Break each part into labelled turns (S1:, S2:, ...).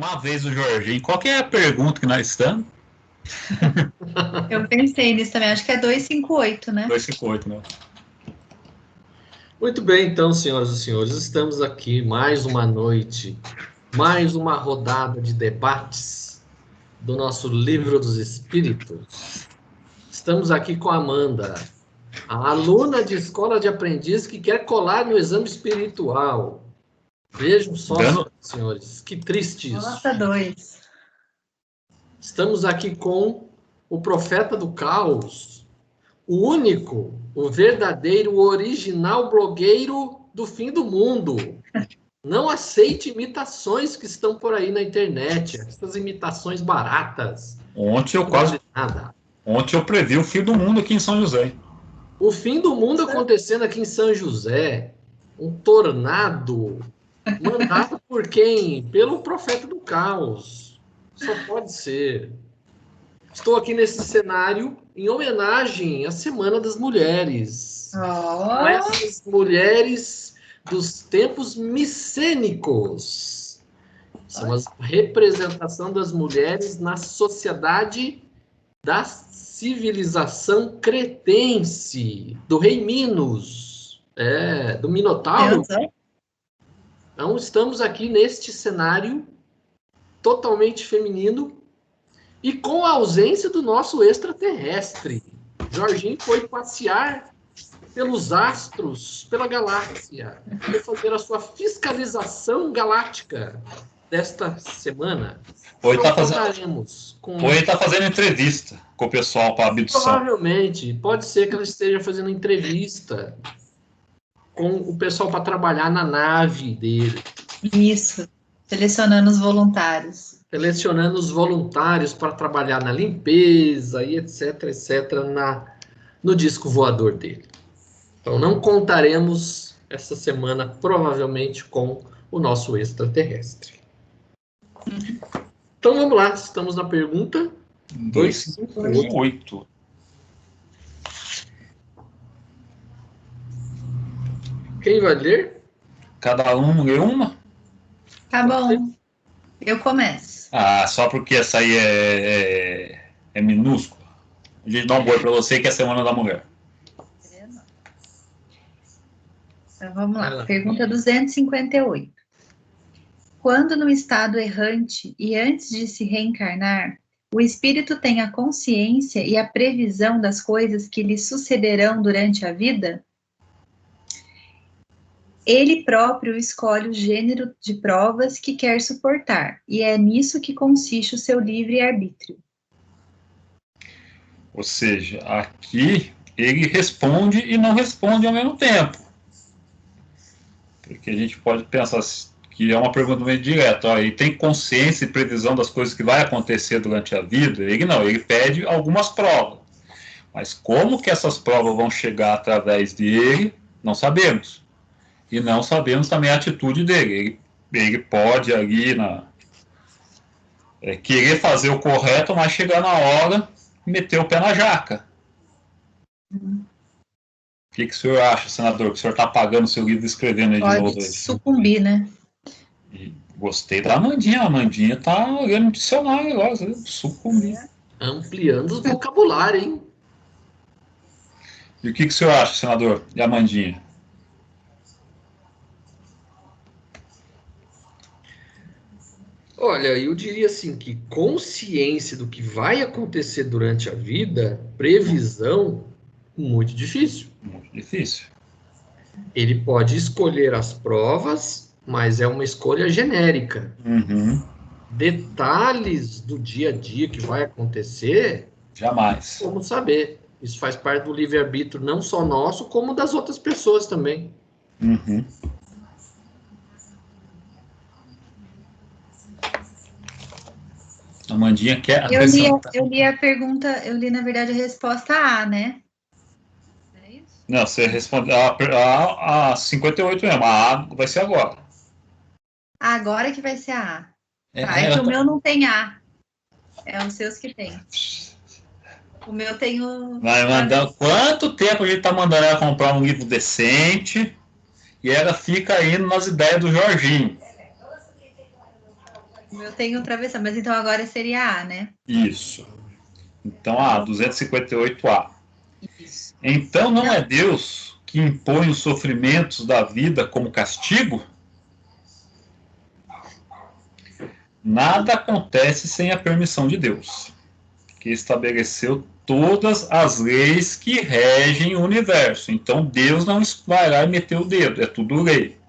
S1: uma vez o Jorginho. Qual que é a pergunta que nós estamos?
S2: Eu pensei nisso também, acho que é 258, né?
S1: 258, né?
S3: Muito bem, então, senhoras e senhores, estamos aqui mais uma noite, mais uma rodada de debates do nosso Livro dos Espíritos. Estamos aqui com a Amanda, a aluna de escola de aprendiz que quer colar no exame espiritual. Vejam só, senhores, que triste isso.
S2: Nota 2.
S3: Estamos aqui com o profeta do caos, o único, o verdadeiro, o original blogueiro do fim do mundo. Não aceite imitações que estão por aí na internet, essas imitações baratas.
S1: Ontem eu
S3: nada.
S1: Ontem eu previ o fim do mundo aqui em São José.
S3: O fim do mundo acontecendo aqui em São José. Um tornado mandado por quem? Pelo profeta do caos. Só pode ser. Estou aqui nesse cenário em homenagem à Semana das Mulheres.
S2: Oh.
S3: Essas mulheres dos tempos micênicos. São a representação das mulheres na sociedade da civilização cretense, do rei Minos, do Minotauro. Então, estamos aqui neste cenário totalmente feminino e com a ausência do nosso extraterrestre. Jorginho foi passear pelos astros, pela galáxia, foi fazer a sua fiscalização galáctica desta semana.
S1: Hoje está fazendo entrevista com o pessoal para abdução.
S3: Provavelmente, pode ser que ela esteja fazendo entrevista com o pessoal para trabalhar na nave dele.
S2: Isso, selecionando os voluntários.
S3: Selecionando os voluntários para trabalhar na limpeza e etc, no disco voador dele. Então, não contaremos essa semana, provavelmente, com o nosso extraterrestre. Então, vamos lá. Estamos na pergunta
S1: 258.
S3: Quem vai ler?
S1: Cada um lê uma?
S2: Tá bom. Eu começo.
S1: Ah, só porque essa aí é minúscula. A gente dá um boi para você que é a Semana da Mulher.
S2: Então, vamos lá. Pergunta 258. Quando no estado errante e antes de se reencarnar, o espírito tem a consciência e a previsão das coisas que lhe sucederão durante a vida? Ele próprio escolhe o gênero de provas que quer suportar, e é nisso que consiste o seu livre-arbítrio.
S1: Ou seja, aqui ele responde e não responde ao mesmo tempo. Porque a gente pode pensar que é uma pergunta meio direta. Ó, ele tem consciência e previsão das coisas que vai acontecer durante a vida? Ele não, ele pede algumas provas. Mas como que essas provas vão chegar através dele, não sabemos. E não sabemos também a atitude dele. Ele pode ali querer fazer o correto, mas chegar na hora meter o pé na jaca. O que o senhor acha, senador? Que o senhor está apagando o seu livro e escrevendo aí
S2: pode
S1: de novo? Aí.
S2: Sucumbir, né?
S1: E gostei da Amandinha. A Amandinha está olhando no dicionário agora. Sucumbir.
S3: Ampliando o vocabulário, hein?
S1: E o que o senhor acha, senador? E a Amandinha?
S3: Olha, eu diria assim que consciência do que vai acontecer durante a vida, previsão, muito difícil.
S1: Muito difícil.
S3: Ele pode escolher as provas, mas é uma escolha genérica.
S1: Uhum.
S3: Detalhes do dia a dia que vai acontecer,
S1: jamais.
S3: Como saber? Isso faz parte do livre-arbítrio não só nosso, como das outras pessoas também.
S1: Uhum. A Amandinha quer acrescentar.
S2: Eu li a pergunta, eu li, na verdade, a resposta A, né? É isso?
S1: Não, você respondeu a 58 mesmo. A A vai ser agora.
S2: Agora que vai ser a A. É que o meu não tem A. É os seus que tem. O meu tem o...
S1: Vai mandar... Quanto tempo a gente tá mandando ela comprar um livro decente e ela fica indo nas ideias do Jorginho.
S2: O meu tem outra versão, mas então agora seria A, né?
S1: Isso. Então, 258A.
S2: Isso.
S1: Então, não é Deus que impõe os sofrimentos da vida como castigo? Nada acontece sem a permissão de Deus, que estabeleceu todas as leis que regem o universo. Então, Deus não vai lá e meter o dedo, é tudo lei.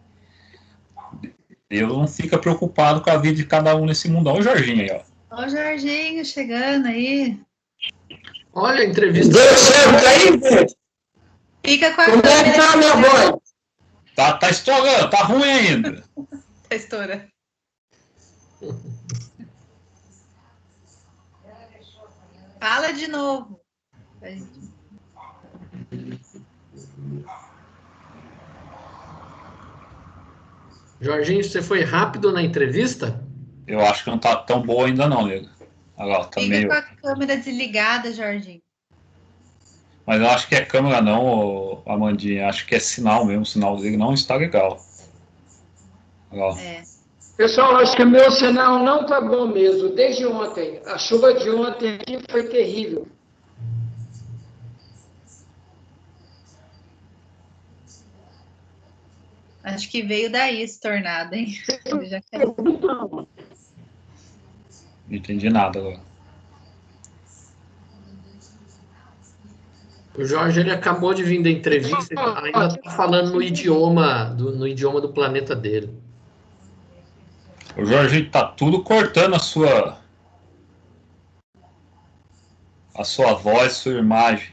S1: Deus não fica preocupado com a vida de cada um nesse mundão. Olha o Jorginho aí, ó.
S2: Ó o Jorginho chegando aí.
S3: Olha a entrevista.
S4: Deu certo aí, gente?
S2: Fica com a
S4: Como é que tá, minha voz?
S1: Tá estourando, tá ruim ainda.
S2: Tá estourando. Fala de novo.
S3: Jorginho, você foi rápido na entrevista?
S1: Eu acho que não tá tão boa ainda não, nego. Agora, tá
S2: Fica
S1: meio...
S2: com a câmera desligada, Jorginho.
S1: Mas eu acho que é câmera não, Amandinha. Acho que é sinal mesmo. O sinal dele não está legal. Agora.
S2: É.
S4: Pessoal, acho que o meu sinal não tá bom mesmo, desde ontem. A chuva de ontem aqui foi terrível.
S2: Acho que veio daí esse tornado, hein? Eu já quero...
S1: Não entendi nada agora.
S3: O Jorge, ele acabou de vir da entrevista, ainda está falando no idioma do planeta dele.
S1: O Jorge tá tudo cortando a sua voz, sua imagem.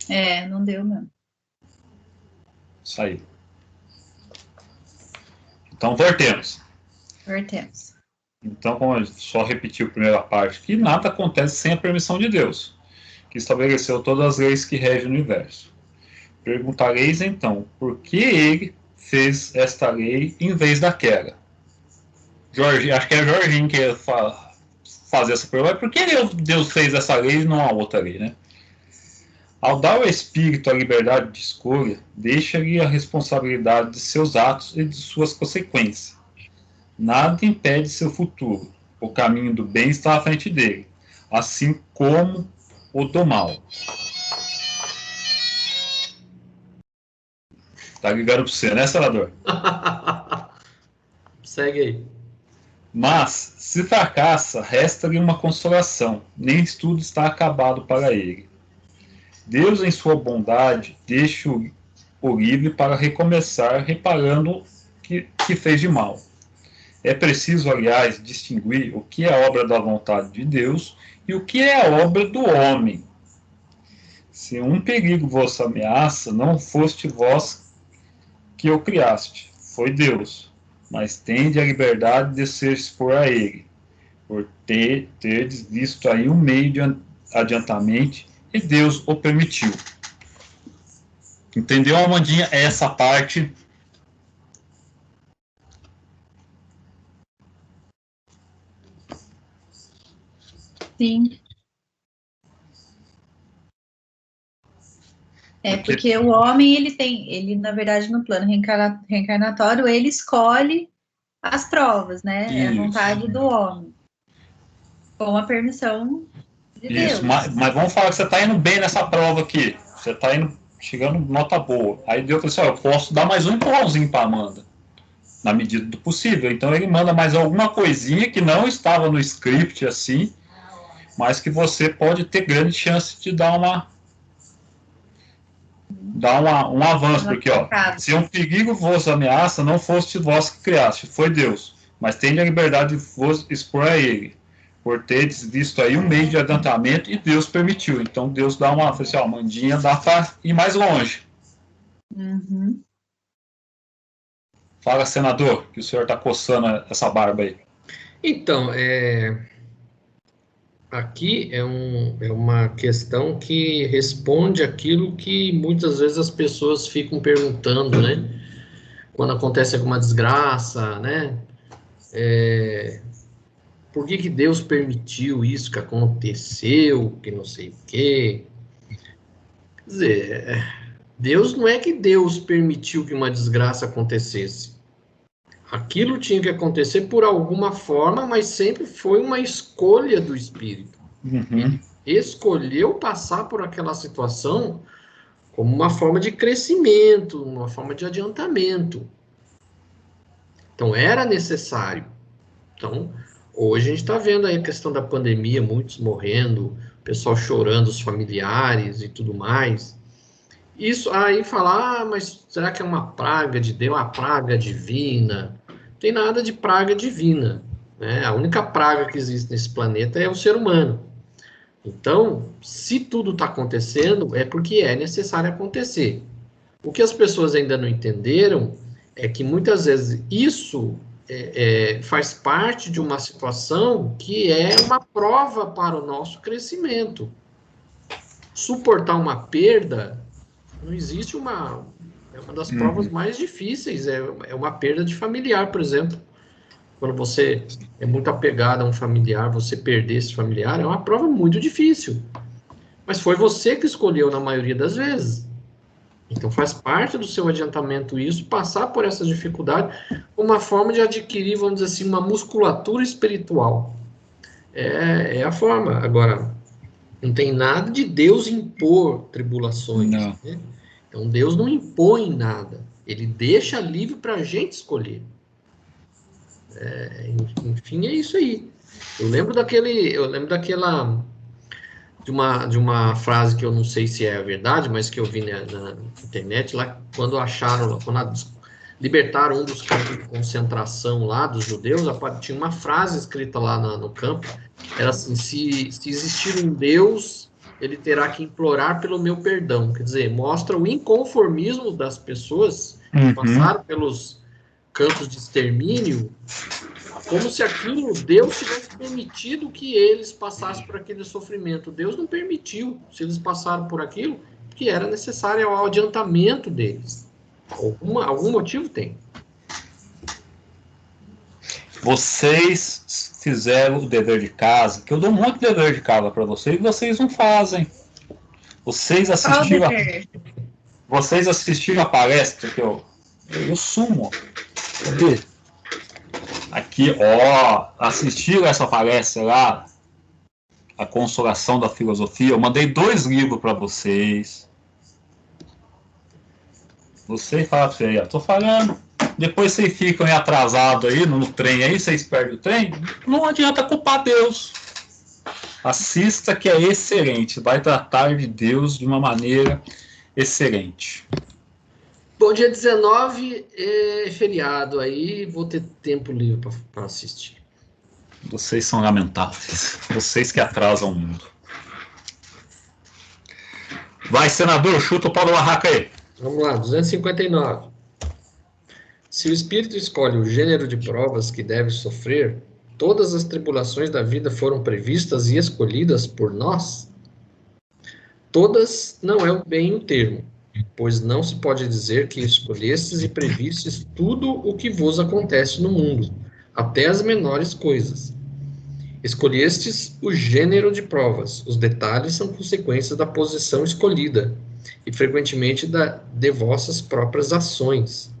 S2: É, não deu, não.
S1: Saiu. Então, voltemos.
S2: Voltemos.
S1: Então, como eu só repetir a primeira parte, que nada acontece sem a permissão de Deus, que estabeleceu todas as leis que regem o universo. Perguntareis, então, por que ele fez esta lei em vez daquela? Jorge, acho que é Jorginho que ia fazer essa pergunta. Por que Deus fez essa lei e não a outra lei, né? Ao dar ao espírito a liberdade de escolha, deixa-lhe a responsabilidade de seus atos e de suas consequências. Nada impede seu futuro. O caminho do bem está à frente dele, assim como o do mal. Tá ligado pra você, né, senador?
S3: Segue aí.
S1: Mas, se fracassa, resta-lhe uma consolação. Nem tudo está acabado para ele. Deus, em sua bondade, deixa-o livre para recomeçar, reparando o que fez de mal. É preciso, aliás, distinguir o que é obra da vontade de Deus e o que é obra do homem. Se um perigo vos ameaça, não foste vós que o criaste, foi Deus, mas tende a liberdade de se expor a ele, por terdes visto aí um meio de adiantamento, e Deus o permitiu. Entendeu, Amandinha? Essa parte.
S2: Sim. É porque o homem, ele na verdade no plano reencarnatório, ele escolhe as provas, né?
S1: Isso.
S2: É a vontade do homem. Com a permissão de Deus.
S1: Isso, mas vamos falar que você está indo bem nessa prova aqui. Você está indo, chegando nota boa. Aí Deus falou assim, eu posso dar mais um empurrãozinho para Amanda, na medida do possível. Então ele manda mais alguma coisinha que não estava no script assim, mas que você pode ter grande chance de dar um avanço, porque ó, se um perigo vos ameaça, não foste vós que criaste, foi Deus, mas tende a liberdade de vos expor a ele, por teres visto aí um meio de adiantamento, e Deus permitiu. Então Deus dá uma, assim, ó, Mandinha, dá para ir mais longe.
S2: Uhum.
S1: Fala, senador, que o senhor está coçando essa barba aí.
S3: Então, aqui é uma questão que responde aquilo que muitas vezes as pessoas ficam perguntando, né? Quando acontece alguma desgraça, né? Por que Deus permitiu isso que aconteceu, que não sei o quê? Quer dizer, Deus não é que Deus permitiu que uma desgraça acontecesse. Aquilo tinha que acontecer por alguma forma, mas sempre foi uma escolha do espírito.
S1: Uhum.
S3: Ele escolheu passar por aquela situação como uma forma de crescimento, uma forma de adiantamento. Então, era necessário. Então, hoje a gente está vendo aí a questão da pandemia, muitos morrendo, o pessoal chorando, os familiares e tudo mais. Isso aí falar, mas será que é uma praga de Deus, uma praga divina? Não tem nada de praga divina, né? A única praga que existe nesse planeta é o ser humano. Então, se tudo está acontecendo, é porque é necessário acontecer. O que as pessoas ainda não entenderam é que muitas vezes isso faz parte de uma situação que é uma prova para o nosso crescimento. Suportar uma perda não existe uma... É uma das provas mais difíceis, é uma perda de familiar, por exemplo. Quando você é muito apegado a um familiar, você perder esse familiar, é uma prova muito difícil. Mas foi você que escolheu na maioria das vezes. Então faz parte do seu adiantamento isso, passar por essa dificuldade, uma forma de adquirir, vamos dizer assim, uma musculatura espiritual. É a forma. Agora, não tem nada de Deus impor tribulações. Né? Então Deus não impõe nada. Ele deixa livre para a gente escolher. Enfim, é isso aí. Eu lembro daquela de uma frase que eu não sei se é verdade, mas que eu vi na internet lá, quando libertaram um dos campos de concentração lá dos judeus, tinha uma frase escrita lá no campo, era assim: se existir um Deus, ele terá que implorar pelo meu perdão. Quer dizer, mostra o inconformismo das pessoas que passaram pelos campos de extermínio, como se aquilo, Deus tivesse permitido que eles passassem por aquele sofrimento. Deus não permitiu. Se eles passaram por aquilo, que era necessário ao adiantamento deles. Algum motivo tem.
S1: Vocês fizeram o dever de casa, que eu dou muito dever de casa para vocês, e vocês não fazem. Vocês assistiram a palestra que eu sumo. Cadê? Aqui, assistiram essa palestra lá, A Consolação da Filosofia. Eu mandei 2 livros para vocês. Vocês falam assim, aí, tô falando. Depois vocês ficam atrasados aí no trem aí, vocês perdem o trem. Não adianta culpar Deus. Assista, que é excelente. Vai tratar de Deus de uma maneira excelente.
S3: Bom, dia 19 é feriado, aí vou ter tempo livre para assistir.
S1: Vocês são lamentáveis. Vocês que atrasam o mundo. Vai, senador, chuta o pau do barraco aí.
S3: Vamos lá, 259. Se o espírito escolhe o gênero de provas que deve sofrer, todas as tribulações da vida foram previstas e escolhidas por nós? Todas não é bem o termo, pois não se pode dizer que escolhestes e previstes tudo o que vos acontece no mundo, até as menores coisas. Escolhestes o gênero de provas, os detalhes são consequências da posição escolhida, e frequentemente de vossas próprias ações.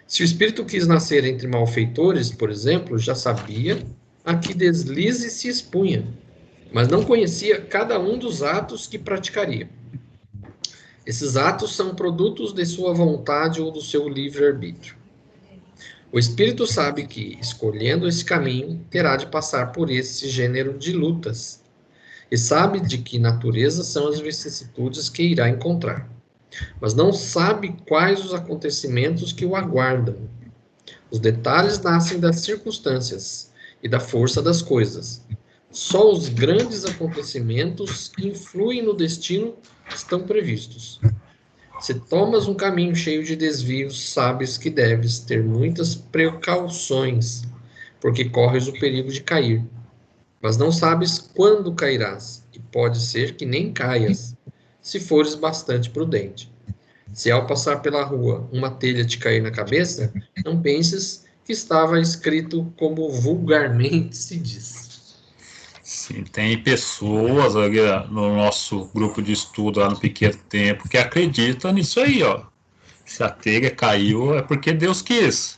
S3: Se o espírito quis nascer entre malfeitores, por exemplo, já sabia a que deslize se expunha, mas não conhecia cada um dos atos que praticaria. Esses atos são produtos de sua vontade ou do seu livre-arbítrio. O espírito sabe que, escolhendo esse caminho, terá de passar por esse gênero de lutas, e sabe de que natureza são as vicissitudes que irá encontrar, mas não sabe quais os acontecimentos que o aguardam. Os detalhes nascem das circunstâncias e da força das coisas. Só os grandes acontecimentos que influem no destino estão previstos. Se tomas um caminho cheio de desvios, sabes que deves ter muitas precauções, porque corres o perigo de cair. Mas não sabes quando cairás, e pode ser que nem caias, se fores bastante prudente. Se ao passar pela rua uma telha te cair na cabeça, não penses que estava escrito como vulgarmente se diz.
S1: Sim, tem pessoas ali no nosso grupo de estudo lá no Pequeno Tempo que acreditam nisso aí, ó. Se a telha caiu é porque Deus quis.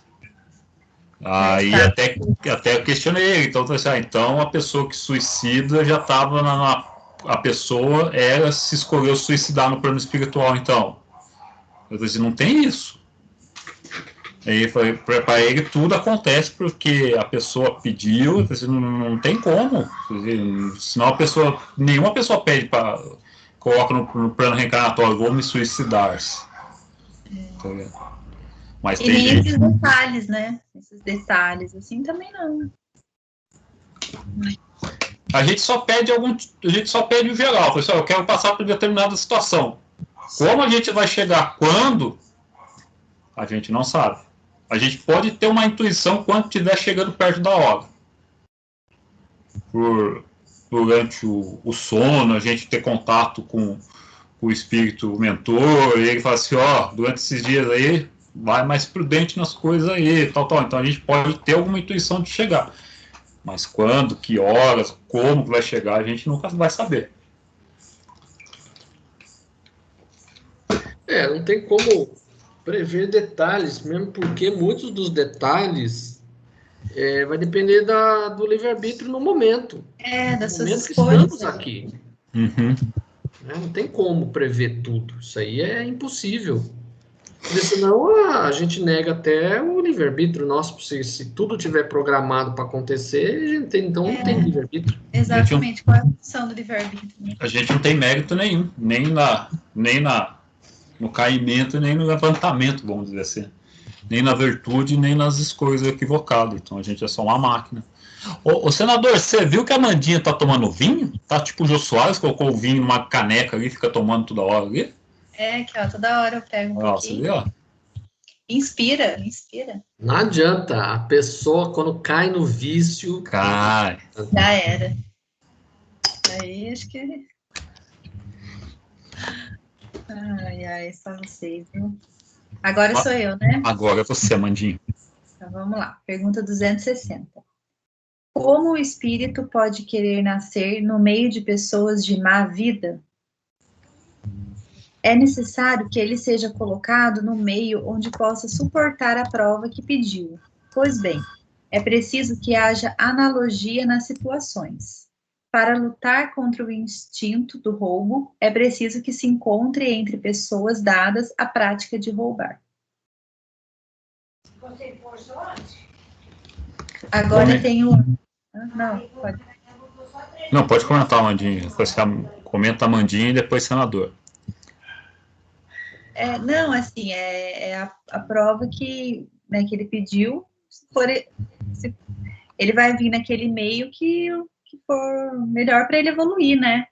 S1: Aí até eu questionei ele, então, então a pessoa que suicida já estava a pessoa se escolheu suicidar no plano espiritual, então. Eu disse, não tem isso. Aí para ele tudo acontece porque a pessoa pediu, disse, não tem como. Senão nenhuma pessoa pede para coloca no plano reencarnatório, vou me suicidar. Mas
S2: e
S1: tem
S2: nem
S1: gente...
S2: esses detalhes, né? Esses detalhes, assim, também não.
S1: A gente só pede o geral. Pessoal, eu quero passar por determinada situação. Como a gente vai chegar quando, a gente não sabe. A gente pode ter uma intuição quando estiver chegando perto da hora. Durante o sono, a gente ter contato com o espírito mentor, e ele fala assim, durante esses dias aí, vai mais prudente nas coisas aí, tal. Então a gente pode ter alguma intuição de chegar. Mas quando, que horas, como que vai chegar, a gente nunca vai saber.
S3: Não tem como prever detalhes, mesmo porque muitos dos detalhes vai depender do livre-arbítrio no momento.
S2: Das
S3: no momento
S2: suas
S3: que
S2: escolhas.
S3: estamos aqui.
S1: Uhum.
S3: Não tem como prever tudo. Isso aí é impossível. Porque senão a gente nega até o livre-arbítrio nosso. Se tudo tiver programado para acontecer, então não tem livre-arbítrio.
S2: Exatamente. Qual é a função do livre-arbítrio? Né?
S1: A gente não tem mérito nenhum, nem no caimento, nem no levantamento, vamos dizer assim. Nem na virtude, nem nas escolhas equivocadas. Então a gente é só uma máquina. Ô senador, você viu que a Mandinha tá tomando vinho? Tá tipo o Jô Soares, colocou o vinho numa caneca ali e fica tomando toda hora ali?
S2: Que toda hora eu pego um pouquinho.
S1: Você viu?
S2: Inspira.
S3: Não adianta. A pessoa, quando cai no vício...
S1: Cai.
S2: Já era. Aí, acho que... Ai, só vocês, viu? Agora sou eu, né?
S1: Agora é você, Mandinha.
S2: Então, vamos lá. Pergunta 260. Como o espírito pode querer nascer no meio de pessoas de má vida? É necessário que ele seja colocado no meio onde possa suportar a prova que pediu. Pois bem, é preciso que haja analogia nas situações. Para lutar contra o instinto do roubo, é preciso que se encontre entre pessoas dadas à prática de roubar. Agora tem o... Não, pode.
S1: Não, pode comentar, Mandinha. Depois comenta a Mandinha e depois senador.
S2: Não, assim, a prova que ele pediu, ele vai vir naquele meio que for melhor para ele evoluir, né?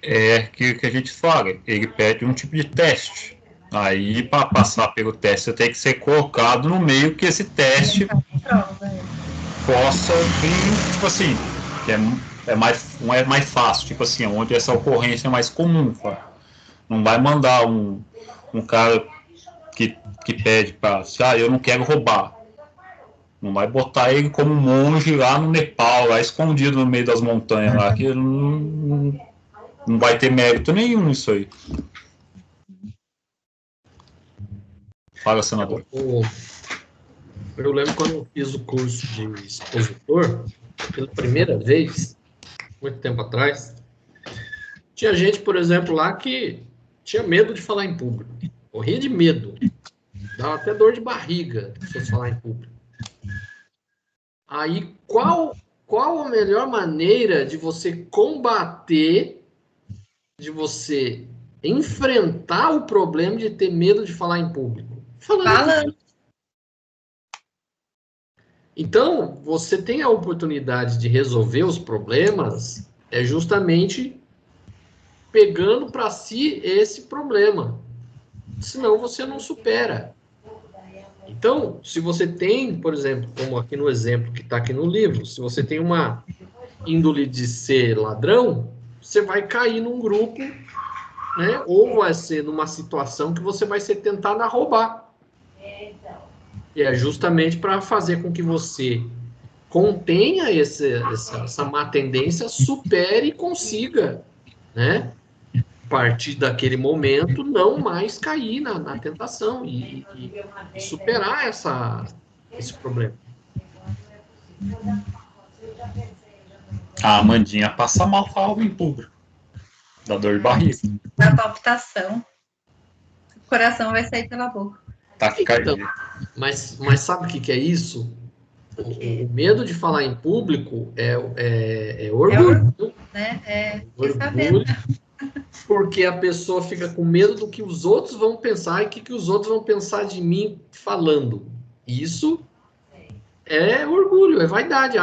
S1: É que a gente fala, ele pede um tipo de teste. Aí, para passar pelo teste, você tem que ser colocado no meio que esse teste possa vir, tipo assim, que não é mais fácil, tipo assim, onde essa ocorrência é mais comum. Não vai mandar um cara que pede para, eu não quero roubar. Não vai botar ele como monge lá no Nepal, lá escondido no meio das montanhas, lá, que não vai ter mérito nenhum nisso aí. Fala, senador.
S3: Eu lembro quando eu fiz o curso de expositor, pela primeira vez, muito tempo atrás, tinha gente, por exemplo, lá que tinha medo de falar em público. Morria de medo. Dava até dor de barriga se fosse falar em público. Aí, qual a melhor maneira de você combater, de você enfrentar o problema de ter medo de falar em público? Falando. Então, você tem a oportunidade de resolver os problemas justamente pegando para si esse problema. Senão você não supera. Então, se você tem, por exemplo, como aqui no exemplo que está aqui no livro, se você tem uma índole de ser ladrão, você vai cair num grupo, né? Ou vai ser numa situação que você vai ser tentado a roubar. E é justamente para fazer com que você contenha essa má tendência, supere e consiga, né? A partir daquele momento, não mais cair na tentação e superar esse problema?
S1: A Amandinha passa mal com algo em público. Dá dor de barriga.
S2: A palpitação. O coração vai sair pela boca.
S1: Taquicardia.
S3: Então, mas sabe o que é isso? O medo de falar em público é orgulho.
S2: Né?
S3: Orgulho,
S2: sabendo.
S3: porque a pessoa fica com medo do que os outros vão pensar e o que os outros vão pensar de mim falando. Isso é orgulho, é vaidade.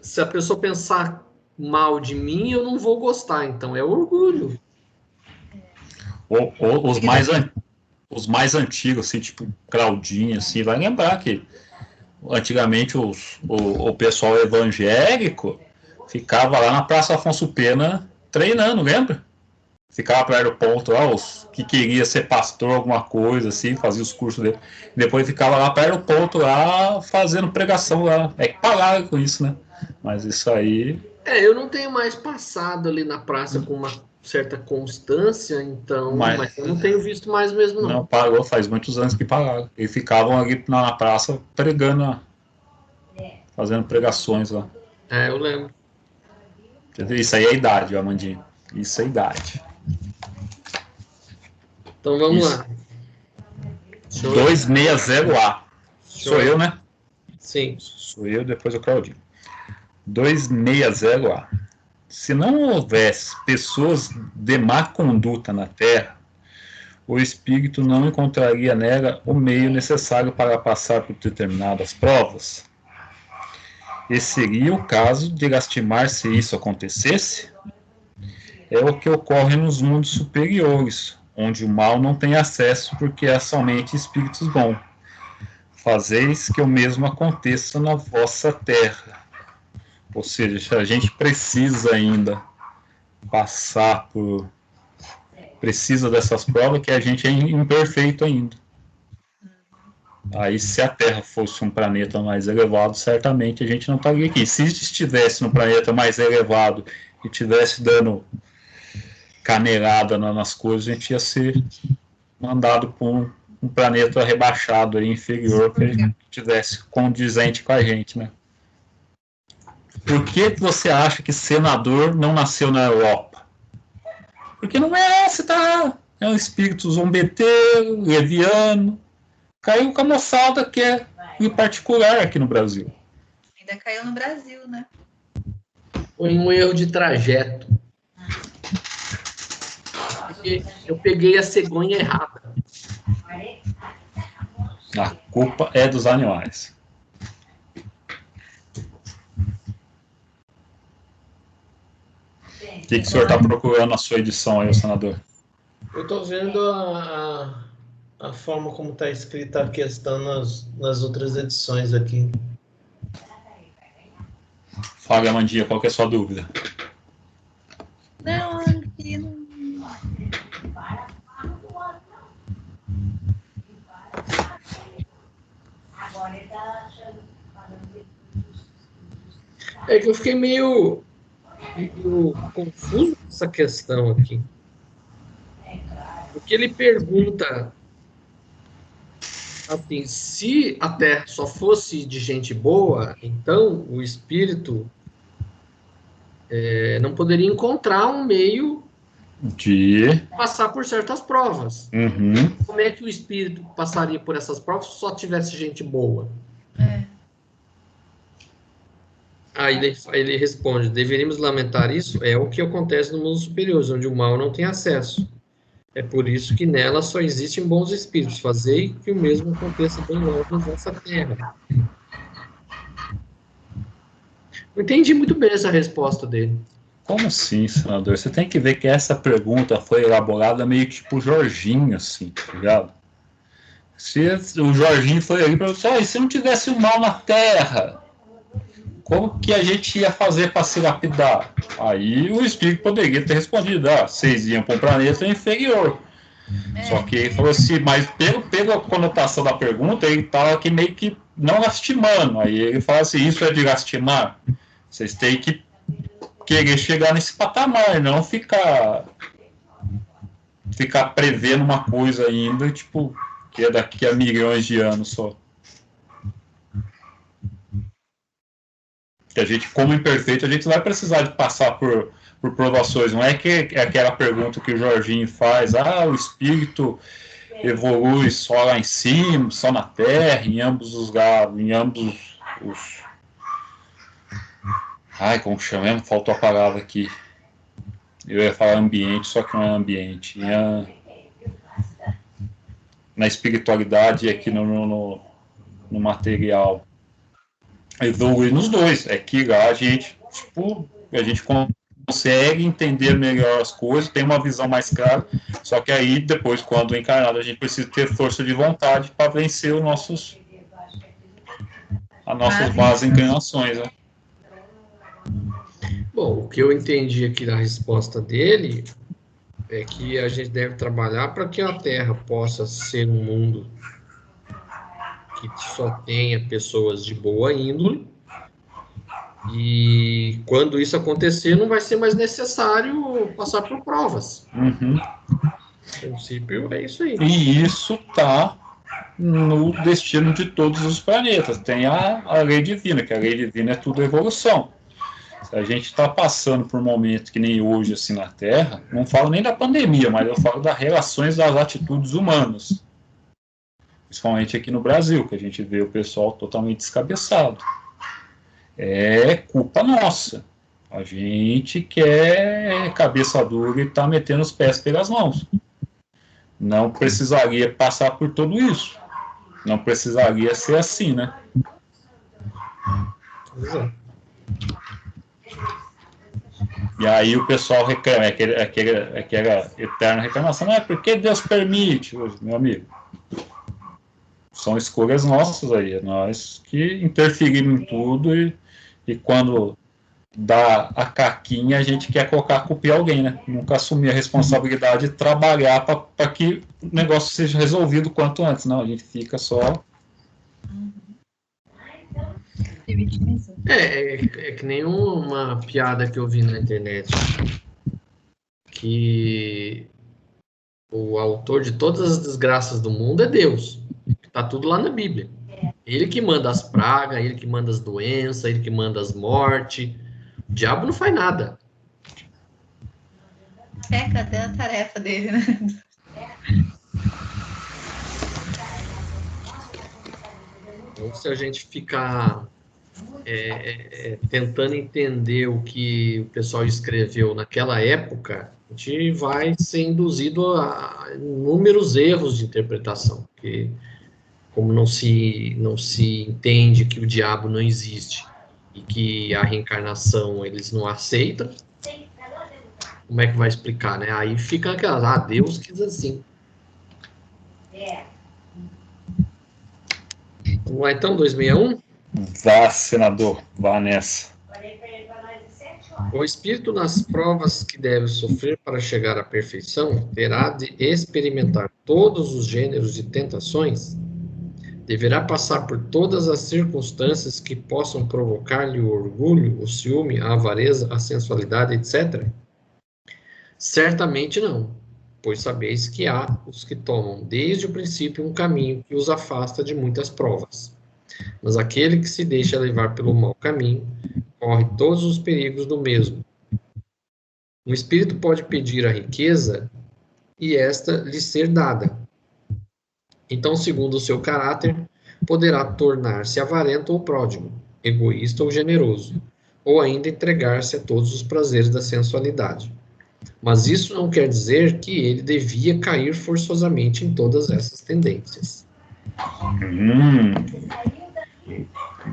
S3: Se a pessoa pensar mal de mim, eu não vou gostar. Então, é orgulho.
S1: Os mais antigos, assim, tipo Claudinho, assim, vai lembrar que antigamente o pessoal evangélico ficava lá na Praça Afonso Pena treinando, lembra? Ficava perto do ponto lá, os que queria ser pastor, alguma coisa assim, fazia os cursos dele. Depois ficava lá perto do ponto lá, fazendo pregação lá. É que pagaram com isso, né? Mas isso aí...
S3: Eu não tenho mais passado ali na praça com uma certa constância, então, mas eu não tenho visto mais mesmo, não.
S1: Não, pagou, faz muitos anos que pagaram. E ficavam ali na praça pregando, fazendo pregações lá.
S3: Eu lembro.
S1: Isso aí é idade, Amandinho. Isso é idade.
S3: Então vamos lá.
S1: 260A. Sou eu, né?
S3: Sim.
S1: Sou eu, depois o Claudinho. 260A. Se não houvesse pessoas de má conduta na Terra, o espírito não encontraria nela o meio necessário para passar por determinadas provas. E seria o caso de lastimar se isso acontecesse? É o que ocorre nos mundos superiores, onde o mal não tem acesso porque há somente espíritos bons. Fazeis que o mesmo aconteça na vossa terra. Ou seja, a gente precisa ainda passar por... Precisa dessas provas que a gente é imperfeito ainda. Aí, se a Terra fosse um planeta mais elevado, certamente a gente não estaria aqui. Se estivesse num planeta mais elevado e estivesse dando canelada nas coisas, a gente ia ser mandado para um planeta rebaixado, aí, inferior, que a gente tivesse condizente com a gente, né? Por que você acha que senador não nasceu na Europa? Porque não merece, tá? É um espírito zombeteiro, leviano. Caiu com a moçada que é em particular aqui no Brasil.
S2: Ainda caiu no Brasil, né?
S3: Foi um erro de trajeto. Eu peguei a cegonha errada.
S1: A culpa é dos animais. O que o senhor está procurando na sua edição aí, senador?
S5: Eu estou vendo a forma como está escrita a questão nas outras edições aqui.
S1: Fala, Amandia, qual que é a sua dúvida?
S2: Não, aqui não...
S3: É que eu fiquei meio confuso com essa questão aqui. Porque ele pergunta assim, se a Terra só fosse de gente boa, então o espírito não poderia encontrar um meio
S1: de
S3: passar por certas provas.
S1: Uhum.
S3: Como é que o espírito passaria por essas provas se só tivesse gente boa? Aí ele responde, deveríamos lamentar isso? É o que acontece no mundo superior, onde o mal não tem acesso. É por isso que nela só existem bons espíritos. Fazei que o mesmo aconteça bem logo na vossa terra. Não entendi muito bem essa resposta dele.
S1: Como assim, senador? Você tem que ver que essa pergunta foi elaborada meio que tipo Jorginho, assim, tá ligado? Se o Jorginho foi ali para você, e se não tivesse o mal na Terra, como que a gente ia fazer para se lapidar? Aí o espírito poderia ter respondido, vocês iam para um planeta inferior. Só que ele falou assim, mas pela conotação da pergunta, ele estava aqui meio que não lastimando. Aí ele fala assim, isso é de lastimar? Vocês têm que querer chegar nesse patamar, não ficar prevendo uma coisa ainda, tipo, que é daqui a milhões de anos só. Que a gente, como imperfeito, a gente vai precisar de passar por provações. Não é que é aquela pergunta que o Jorginho faz, o espírito evolui só lá em cima, só na Terra, em ambos os lados, em ambos os... como chama mesmo? Faltou a palavra aqui. Eu ia falar ambiente, só que não é ambiente. Na espiritualidade e aqui no material. Evolui nos dois. É que lá a gente consegue entender melhor as coisas, tem uma visão mais clara, só que aí depois, quando encarnado, a gente precisa ter força de vontade para vencer as nossas bases inclinações, né?
S3: Bom, o que eu entendi aqui da resposta dele é que a gente deve trabalhar para que a Terra possa ser um mundo que só tenha pessoas de boa índole, e quando isso acontecer, não vai ser mais necessário passar por provas.
S1: Uhum.
S3: No princípio, é isso aí.
S1: E isso está no destino de todos os planetas. Tem a lei divina, que a lei divina é tudo evolução. Se a gente está passando por momentos que nem hoje, assim, na Terra, não falo nem da pandemia, mas eu falo das relações das atitudes humanas. Principalmente aqui no Brasil, que a gente vê o pessoal totalmente descabeçado. É culpa nossa. A gente quer cabeça dura e está metendo os pés pelas mãos. Não precisaria passar por tudo isso. Não precisaria ser assim, né? E aí o pessoal reclama, aquela eterna reclamação, não é porque Deus permite, meu amigo. São escolhas nossas aí, nós que interferimos em tudo e quando dá a caquinha, a gente quer colocar a culpa em alguém, né? Nunca assumir a responsabilidade de trabalhar para que o negócio seja resolvido quanto antes. Não, a gente fica só...
S3: É que nem uma piada que eu vi na internet, que o autor de todas as desgraças do mundo é Deus. Tá tudo lá na Bíblia. Ele que manda as pragas, ele que manda as doenças, ele que manda as mortes. O diabo não faz nada.
S2: Cadê a tarefa dele, né?
S3: Então, se a gente ficar tentando entender o que o pessoal escreveu naquela época, a gente vai ser induzido a inúmeros erros de interpretação, porque como não se entende que o diabo não existe e que a reencarnação eles não aceitam, como é que vai explicar, né? Aí fica aquela, Deus quis assim. Vamos lá então, 261?
S1: Vá, senador, vá nessa.
S3: O espírito, nas provas que deve sofrer para chegar à perfeição, terá de experimentar todos os gêneros de tentações, deverá passar por todas as circunstâncias que possam provocar-lhe o orgulho, o ciúme, a avareza, a sensualidade, etc. Certamente não, pois sabeis que há os que tomam desde o princípio um caminho que os afasta de muitas provas. Mas aquele que se deixa levar pelo mau caminho, corre todos os perigos do mesmo. Um espírito pode pedir a riqueza e esta lhe ser dada. Então, segundo o seu caráter, poderá tornar-se avarento ou pródigo, egoísta ou generoso, ou ainda entregar-se a todos os prazeres da sensualidade. Mas isso não quer dizer que ele devia cair forçosamente em todas essas tendências.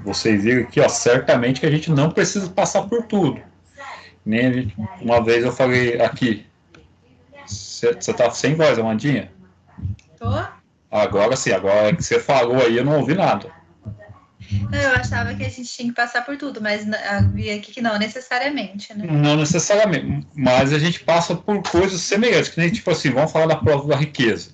S1: Vocês viram aqui, certamente que a gente não precisa passar por tudo. Nem uma vez eu falei aqui, você tá sem voz, Amandinha?
S2: Tô?
S1: Agora sim, agora que você falou aí, eu não ouvi nada.
S2: Eu achava que a gente tinha que passar por tudo, mas vi aqui que não necessariamente, né?
S1: Não necessariamente, mas a gente passa por coisas semelhantes, que nem, tipo assim, vamos falar da prova da riqueza.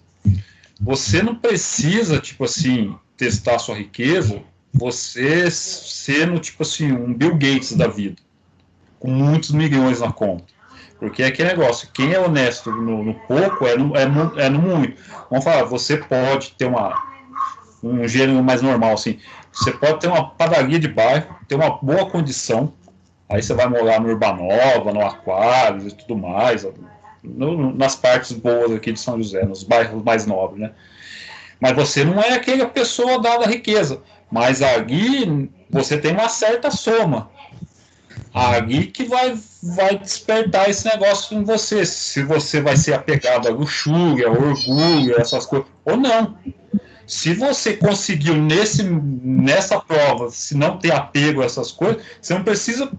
S1: Você não precisa, tipo assim, testar a sua riqueza, você sendo, tipo assim, um Bill Gates da vida, com muitos milhões na conta. Porque é aquele negócio, quem é honesto no pouco é no muito. Vamos falar, você pode ter um gênero mais normal, assim. Você pode ter uma padaria de bairro, ter uma boa condição, aí você vai morar no Urbanova, no Aquários e tudo mais, nas partes boas aqui de São José, nos bairros mais nobres, né? Mas você não é aquela pessoa dada a riqueza. Mas ali você tem uma certa soma. Ali que vai despertar esse negócio em você. Se você vai ser apegado à luxúria, ao orgulho, essas coisas, ou não. Se você conseguiu nessa prova, se não ter apego a essas coisas, você não precisa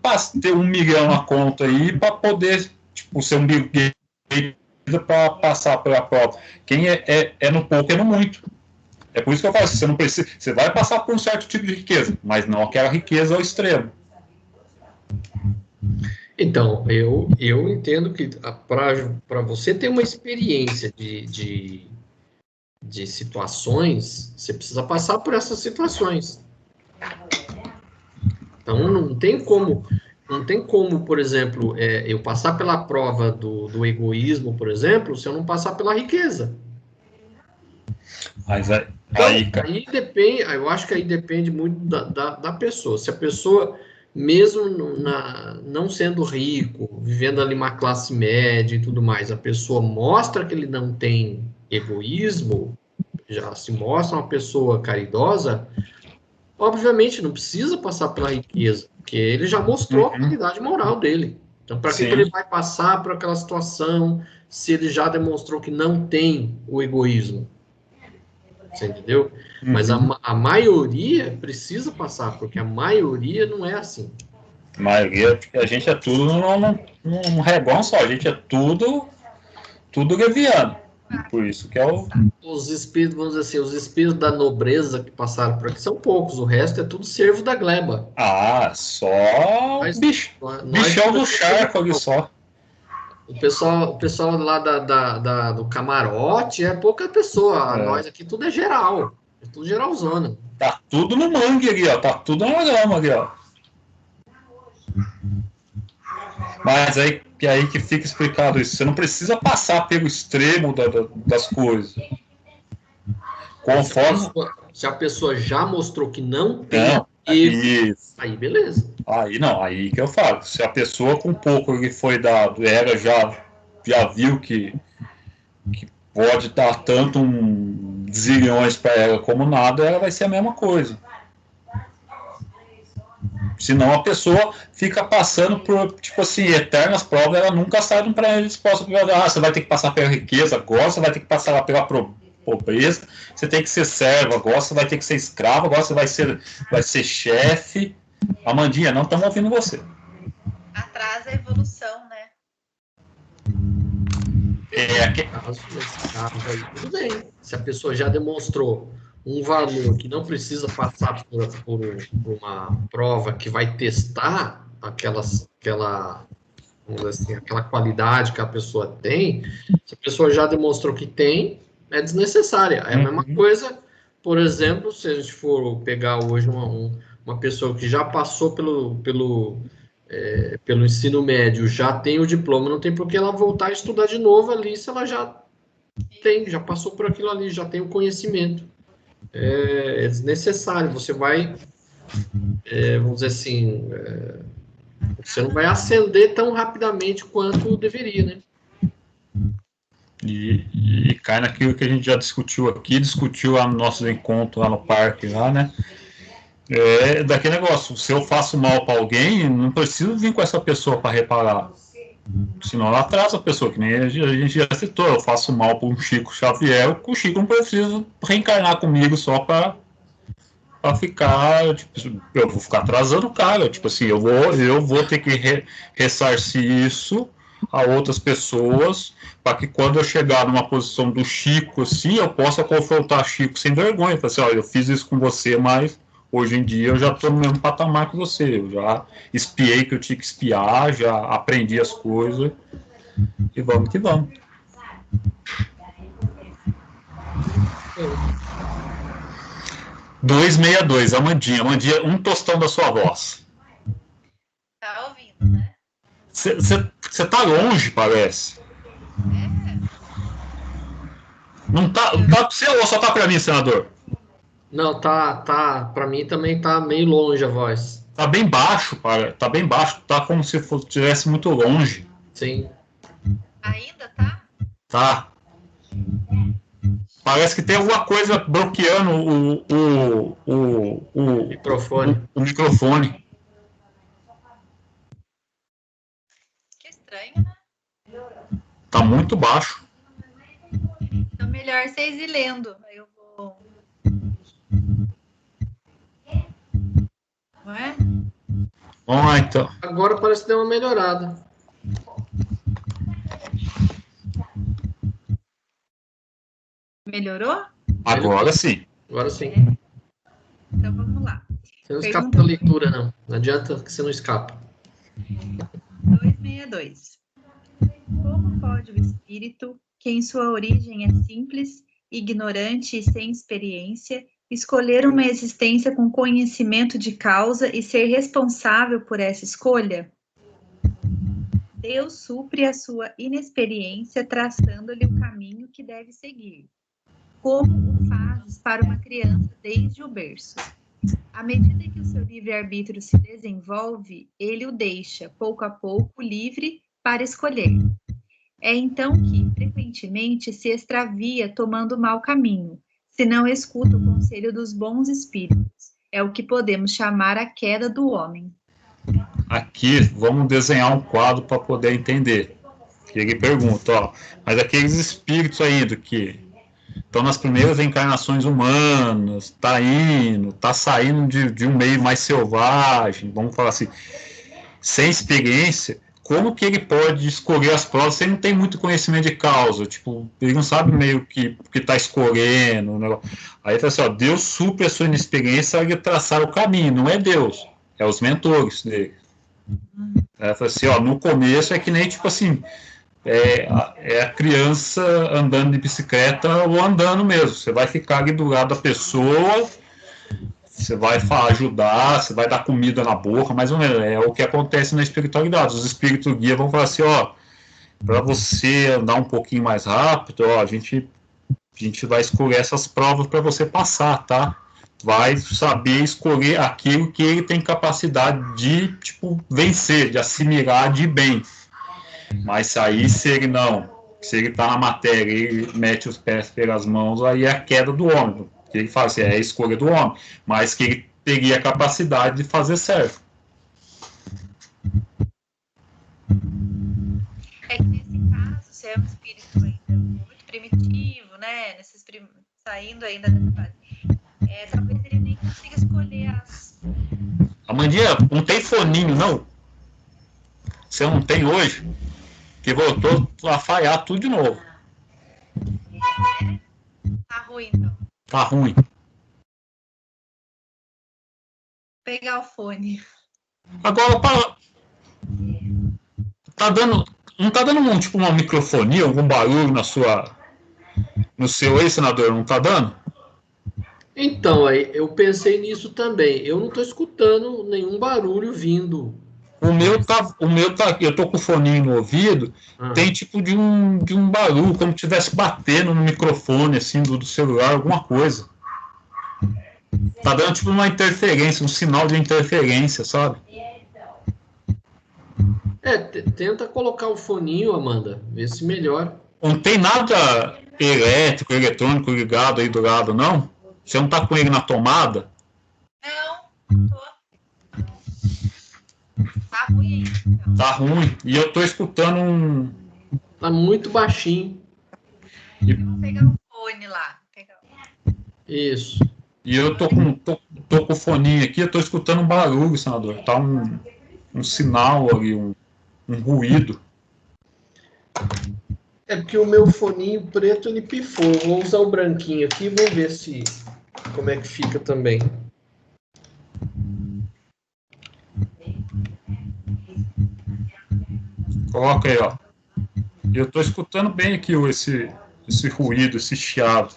S1: ter 1 milhão na conta aí para poder, tipo, ser um Bill Gates para passar pela prova. Quem é no pouco, é no muito. É por isso que eu falo, você não precisa, você vai passar por um certo tipo de riqueza, mas não aquela riqueza ao extremo.
S3: Então, eu entendo que para você ter uma experiência de situações, você precisa passar por essas situações. Então, não tem como, por exemplo, eu passar pela prova do egoísmo, por exemplo, se eu não passar pela riqueza.
S1: Mas
S3: aí depende, eu acho que aí depende muito da pessoa. Se a pessoa, mesmo não sendo rico, vivendo ali uma classe média e tudo mais, a pessoa mostra que ele não tem egoísmo, já se mostra uma pessoa caridosa, obviamente não precisa passar pela riqueza, porque ele já mostrou a qualidade moral dele. Então, para que ele vai passar por aquela situação se ele já demonstrou que não tem o egoísmo? Você entendeu? Mas a maioria precisa passar, porque a maioria não é assim.
S1: A maioria, porque a gente é tudo num reguão só, a gente é tudo leviano. Por isso que é o...
S3: Os espíritos, vamos dizer assim, os espíritos da nobreza que passaram por aqui são poucos, o resto é tudo servo da gleba.
S1: Ah, só bichão do charco ali só.
S3: O pessoal lá do camarote é pouca pessoa. Nós aqui tudo é geral. É tudo geralzona.
S1: Tá tudo no mangue ali, ó. Tá tudo na grama ali, ó. Mas aí que fica explicado isso. Você não precisa passar pelo extremo das coisas. Conforme...
S3: Se a pessoa já mostrou que não tem...
S1: Isso.
S3: Aí, beleza.
S1: Aí que eu falo. Se a pessoa com pouco lhe foi dado, ela já viu que pode dar tanto zilhões para ela como nada, ela vai ser a mesma coisa. Senão a pessoa fica passando por, tipo assim, eternas provas, ela nunca sai de um prêmio de resposta. Você vai ter que passar pela riqueza agora, você vai ter que passar pela pobreza, você tem que ser servo agora, você vai ter que ser escravo, agora você vai ser chefe. Amandinha, não estamos ouvindo você.
S2: Atrasa a evolução, né?
S3: Nesse caso aí, tudo bem. Se a pessoa já demonstrou um valor que não precisa passar por uma prova que vai testar aquela vamos dizer assim, aquela qualidade que a pessoa tem, se a pessoa já demonstrou que tem, é desnecessária. É a mesma coisa, por exemplo, se a gente for pegar hoje uma pessoa que já passou pelo ensino médio, já tem o diploma, não tem por que ela voltar a estudar de novo ali, se ela já passou por aquilo ali, já tem o conhecimento. É desnecessário, você vai, vamos dizer assim, você não vai ascender tão rapidamente quanto deveria, né?
S1: E cai naquilo que a gente já discutiu lá no nosso encontro lá no parque, lá, né? Daquele negócio, se eu faço mal para alguém, não preciso vir com essa pessoa para reparar. Senão ela atrasa a pessoa, que nem a gente já citou. Eu faço mal para um Chico Xavier, o Chico não precisa reencarnar comigo só para ficar, tipo, eu vou ficar atrasando o cara, tipo assim, eu vou ter que ressarcir isso a outras pessoas, para que quando eu chegar numa posição do Chico, assim, eu possa confrontar Chico sem vergonha, falar assim, olha, eu fiz isso com você, mas hoje em dia eu já estou no mesmo patamar que você, eu já espiei que eu tinha que espiar, já aprendi as coisas, e vamos que vamos.
S3: É.
S1: 262, Amandinha, um tostão da sua voz.
S2: Tá ouvindo, né?
S1: Você tá longe, parece. Não tá pra você ou só tá pra mim, senador?
S3: Não, para mim também tá meio longe a voz.
S1: Tá bem baixo, cara. Tá bem baixo. Tá como se estivesse muito longe.
S3: Sim.
S2: Ainda tá?
S1: Tá. Parece que tem alguma coisa bloqueando
S3: Microfone.
S1: o microfone.
S2: Que estranho, né?
S1: Tá muito baixo.
S2: Então, melhor vocês ir lendo. Aí eu vou. Não é?
S1: Vamos lá, então.
S3: Agora parece que deu uma melhorada.
S2: Melhorou?
S1: Agora sim.
S3: Agora sim.
S2: Então vamos lá.
S3: Você não
S2: Pergunta-
S3: escapa da leitura, não. Não adianta que você não escapa.
S2: 262. Como pode o espírito, que em sua origem é simples, ignorante e sem experiência, escolher uma existência com conhecimento de causa e ser responsável por essa escolha? Deus supre a sua inexperiência, traçando-lhe o caminho que deve seguir. Como o fazes para uma criança desde o berço. À medida que o seu livre-arbítrio se desenvolve, ele o deixa, pouco a pouco, livre para escolher. É então que, frequentemente, se extravia tomando o mau caminho, se não escuta o conselho dos bons espíritos. É o que podemos chamar a queda do homem.
S1: Aqui, vamos desenhar um quadro para poder entender. Ele pergunta, ó, mas aqueles espíritos ainda que estão nas primeiras encarnações humanas, tá saindo de um meio mais selvagem, vamos falar assim, sem experiência, como que ele pode escolher as provas se ele não tem muito conhecimento de causa? Tipo, ele não sabe meio que está escolhendo. Né? Aí tá assim, ó, Deus supre a sua inexperiência de traçar o caminho, não é Deus, é os mentores dele. Ela fala assim, ó, no começo é que nem tipo assim, é a criança andando de bicicleta ou andando mesmo. Você vai ficar ali do lado da pessoa, você vai ajudar, você vai dar comida na boca, mais ou menos. É o que acontece na espiritualidade. Os espíritos guia vão falar assim, ó, para você andar um pouquinho mais rápido, ó, a gente vai escolher essas provas para você passar, tá? Vai saber escolher aquilo que ele tem capacidade de, tipo, vencer, de assimilar de bem. Mas aí, se ele está na matéria, ele mete os pés pelas mãos, aí é a queda do homem. Ele fala assim, é a escolha do homem, mas que ele teria a capacidade de fazer certo.
S2: É que nesse caso, você é um espírito ainda muito primitivo, né? Saindo ainda dessa fase. Talvez ele nem consiga escolher as...
S1: Amandinha, não tem foninho, não? Você não tem hoje? Que voltou a falhar tudo de novo.
S2: Tá ruim, então.
S1: Tá ruim.
S2: Vou pegar o fone.
S1: Agora, não tá dando tipo uma microfonia, algum barulho no seu aí, senador? Não tá dando?
S3: Então, aí eu pensei nisso também. Eu não estou escutando nenhum barulho vindo.
S1: O meu tá, eu tô com o foninho no ouvido, tem tipo de um barulho, como se estivesse batendo no microfone, assim, do celular, alguma coisa. Tá dando tipo uma interferência, um sinal de interferência, sabe?
S3: Tenta colocar o foninho, Amanda, vê se melhora.
S1: Não tem nada elétrico, eletrônico ligado aí do lado, não? Você não tá com ele na tomada?
S2: Não, tô. Tá ruim ainda. Então.
S1: Tá ruim. E eu tô escutando
S3: Tá muito baixinho.
S2: Eu vou pegar o fone lá.
S3: Isso.
S1: E eu tô com o foninho aqui, eu tô escutando um barulho, senador. Tá um sinal ali, um ruído.
S5: É porque o meu foninho preto ele pifou. Vou usar o branquinho aqui e vou ver como é que fica também.
S1: Coloca aí, ó. E eu tô escutando bem aqui esse ruído, esse chiado.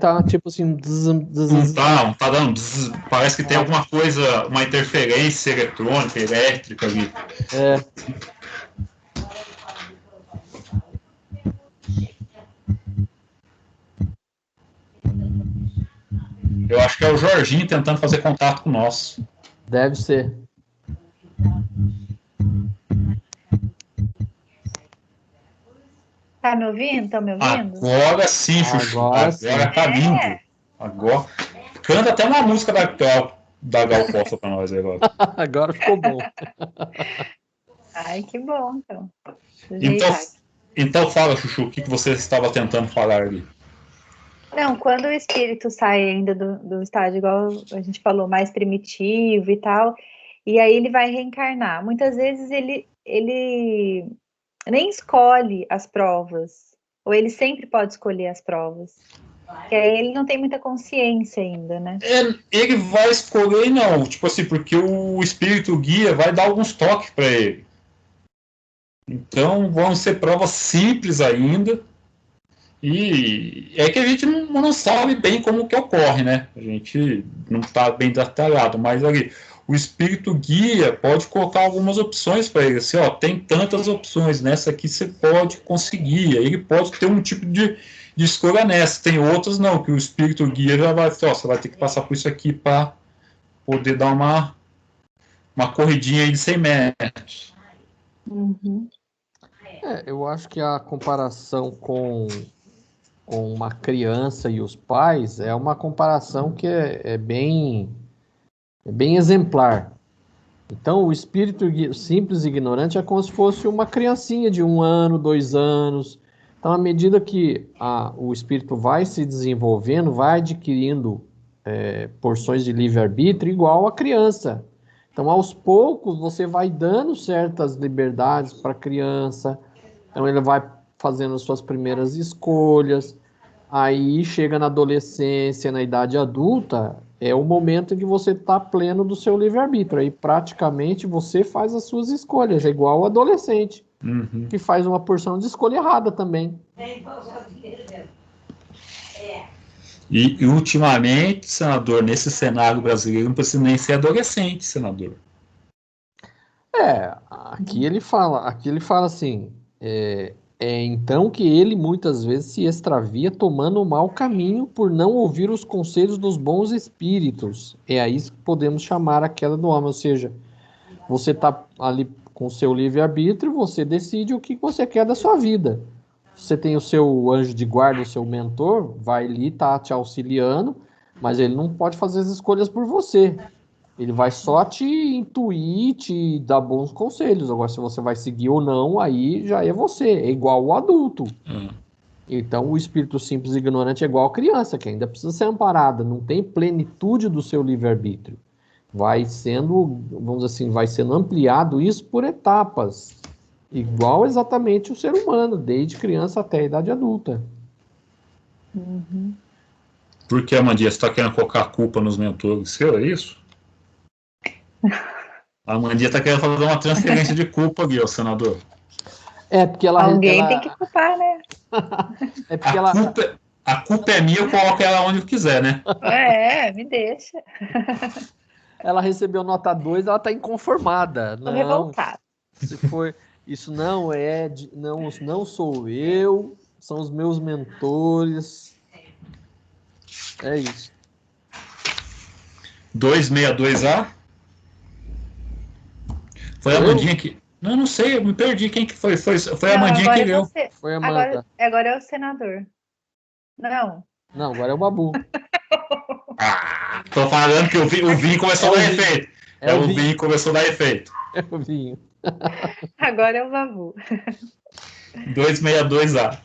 S5: Tá tipo assim.
S1: Não tá dando. Parece que tem alguma coisa, uma interferência eletrônica, elétrica ali. acho que é o Jorginho tentando fazer contato com nós.
S3: Deve ser.
S2: Tá me ouvindo? Estão me ouvindo?
S1: Agora sim, Chuchu.
S3: Agora sim.
S1: Tá lindo. Agora. Canta até uma música da Gal Costa pra nós agora.
S3: Agora ficou bom.
S2: Ai, que bom, então.
S1: Então fala, Chuchu, o que você estava tentando falar ali?
S2: Não, quando o espírito sai ainda do estágio, igual a gente falou, mais primitivo e tal, e aí ele vai reencarnar. Muitas vezes ele nem escolhe as provas, ou ele sempre pode escolher as provas. Porque aí ele não tem muita consciência ainda, né?
S1: Ele vai escolher, não, tipo assim, porque o espírito guia vai dar alguns toques para ele. Então vão ser provas simples ainda. E é que a gente não sabe bem como que ocorre, né? A gente não está bem detalhado, mas ali o espírito guia pode colocar algumas opções para ele. Assim, ó, tem tantas opções, nessa aqui você pode conseguir. Aí ele pode ter um tipo de escolha nessa. Tem outras não, que o espírito guia já vai dizer, ó, você vai ter que passar por isso aqui para poder dar uma corridinha aí de 100 metros.
S2: Uhum.
S3: Eu acho que a comparação com uma criança e os pais é uma comparação que é bem exemplar. Então, o espírito simples e ignorante é como se fosse uma criancinha de 1 ano, 2 anos. Então, à medida que o espírito vai se desenvolvendo, vai adquirindo porções de livre-arbítrio igual a criança. Então, aos poucos, você vai dando certas liberdades para a criança. Então, ele vai fazendo as suas primeiras escolhas. Aí, chega na adolescência, na idade adulta, é o momento em que você está pleno do seu livre-arbítrio. Aí, praticamente, você faz as suas escolhas. É igual o adolescente, que faz uma porção de escolha errada também.
S1: E ultimamente, senador, nesse cenário brasileiro, não precisa nem ser adolescente, senador.
S3: Aqui ele fala assim, então que ele muitas vezes se extravia tomando o mau caminho por não ouvir os conselhos dos bons espíritos. É a isso que podemos chamar a queda do homem, ou seja, você está ali com o seu livre-arbítrio, você decide o que você quer da sua vida. Você tem o seu anjo de guarda, o seu mentor, vai ali, tá te auxiliando, mas ele não pode fazer as escolhas por você. Ele vai só te intuir, te dar bons conselhos. Agora, se você vai seguir ou não, aí já é você. É igual o adulto. Então, o espírito simples e ignorante é igual a criança, que ainda precisa ser amparada. Não tem plenitude do seu livre-arbítrio. Vai sendo, vamos dizer assim, vai sendo ampliado isso por etapas. Igual exatamente o ser humano, desde criança até a idade adulta.
S2: Uhum.
S1: Por que, Amandia, você está querendo colocar a culpa nos mentores? É isso? A Amandia está querendo fazer uma transferência de culpa ali, senador.
S3: Porque
S2: alguém tem que culpar, né?
S1: A culpa é minha, eu coloco ela onde eu quiser, né?
S2: Me deixa.
S3: Ela recebeu nota 2, ela está inconformada.
S2: Tô revoltada.
S3: Isso não sou eu, são os meus mentores. É isso.
S1: 262A? Foi a Amandinha que... Não sei, eu me perdi. Quem que foi? Foi a Amandinha que leu.
S3: Foi a Amanda.
S2: Agora é o senador. Não,
S3: agora é o Babu.
S1: Tô falando que o vinho começou a dar efeito. O vinho começou a dar efeito.
S3: É o vinho.
S2: Agora é o Babu.
S1: 262A.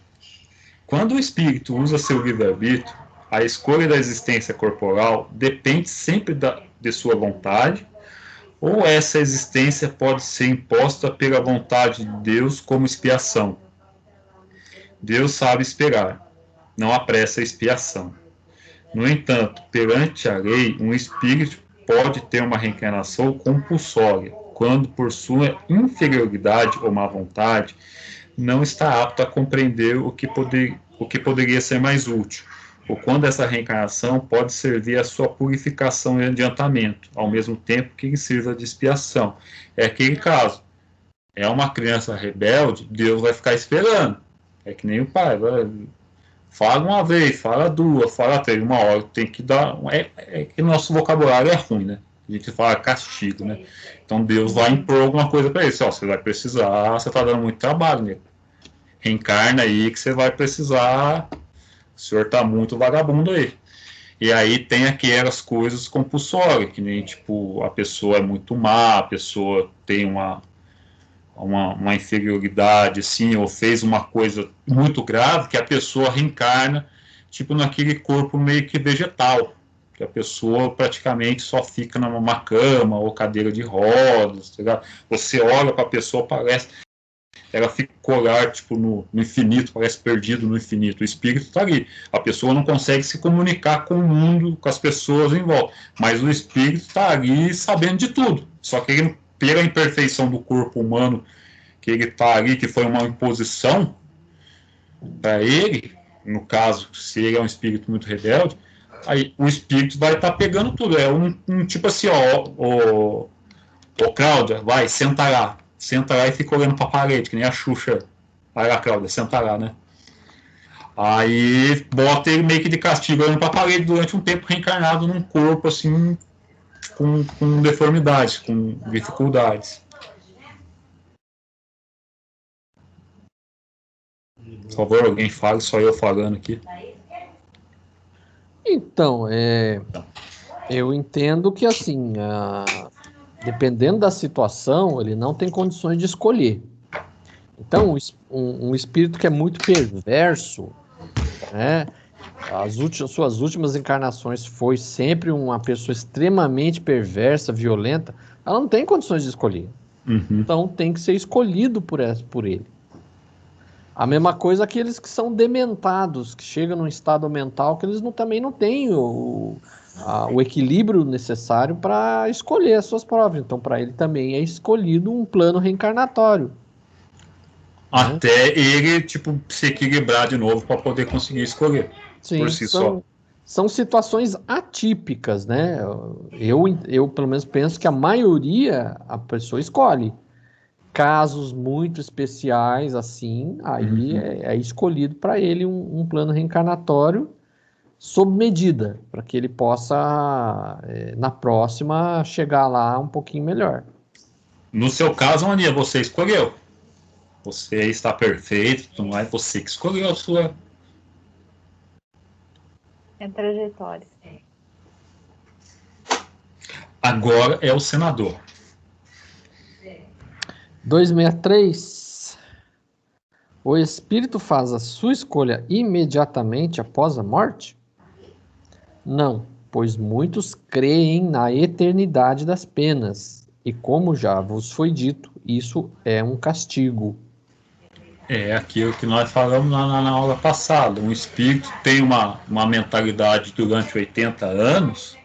S1: Quando o espírito usa seu livre-arbítrio, a escolha da existência corporal depende sempre de sua vontade, ou essa existência pode ser imposta pela vontade de Deus como expiação. Deus sabe esperar, não apressa a expiação. No entanto, perante a lei, um espírito pode ter uma reencarnação compulsória, quando por sua inferioridade ou má vontade, não está apto a compreender o que poderia ser mais útil, ou quando essa reencarnação pode servir à sua purificação e adiantamento, ao mesmo tempo que sirva de expiação. É aquele caso. É uma criança rebelde, Deus vai ficar esperando. É que nem o pai, vai Fala uma vez, fala duas, fala três, uma hora tem que dar. É que nosso vocabulário é ruim, né? A gente fala castigo, né? Então Deus vai impor alguma coisa para ele. Ó, você vai precisar, você está dando muito trabalho, né? Reencarna aí que você vai precisar. O senhor tá muito vagabundo aí. E aí tem aquelas coisas compulsórias, que nem tipo, a pessoa é muito má, a pessoa tem uma inferioridade, assim, ou fez uma coisa muito grave, que a pessoa reencarna, tipo, naquele corpo meio que vegetal, que a pessoa praticamente só fica numa cama ou cadeira de rodas, tá ligado? Você olha para a pessoa, parece, ela ficou lá, tipo, no infinito, parece perdido no infinito, o espírito está ali, a pessoa não consegue se comunicar com o mundo, com as pessoas em volta, mas o espírito está ali sabendo de tudo, só que ele, pela imperfeição do corpo humano, que ele está ali, que foi uma imposição para ele, no caso, se ele é um espírito muito rebelde, aí o espírito vai estar pegando tudo, é um tipo assim, ó, Cláudia, vai, senta lá e fica olhando para a parede, que nem a Xuxa, vai lá, Cláudia, senta lá, né? Aí bota ele meio que de castigo olhando para a parede durante um tempo reencarnado num corpo assim, com deformidades, com dificuldades. Por favor, alguém fale, só eu falando aqui.
S3: Então, eu entendo que, assim, dependendo da situação, ele não tem condições de escolher. Então, um espírito que é muito perverso, né, suas últimas encarnações foi sempre uma pessoa extremamente perversa, violenta, ela não tem condições de escolher.
S1: Uhum.
S3: Então, tem que ser escolhido por ele. A mesma coisa aqueles que são dementados, que chegam num estado mental que eles também não têm o equilíbrio necessário para escolher as suas provas. Então, para ele também é escolhido um plano reencarnatório.
S1: Até ele, tipo, se equilibrar de novo para poder conseguir escolher.
S3: Sim,
S1: por si só.
S3: São situações atípicas, né? Eu, pelo menos, penso que a maioria a pessoa escolhe. Casos muito especiais, assim, aí é escolhido para ele um plano reencarnatório sob medida, para que ele possa, na próxima, chegar lá um pouquinho melhor.
S1: No seu caso, Mania, você escolheu. Você está perfeito, não é você que escolheu a sua...
S2: É trajetória.
S1: Agora é o senador.
S3: 263. O espírito faz a sua escolha imediatamente após a morte? Não, pois muitos creem na eternidade das penas, e como já vos foi dito, isso é um castigo.
S1: É aquilo que nós falamos na aula passada. Um espírito tem uma mentalidade durante 80 anos,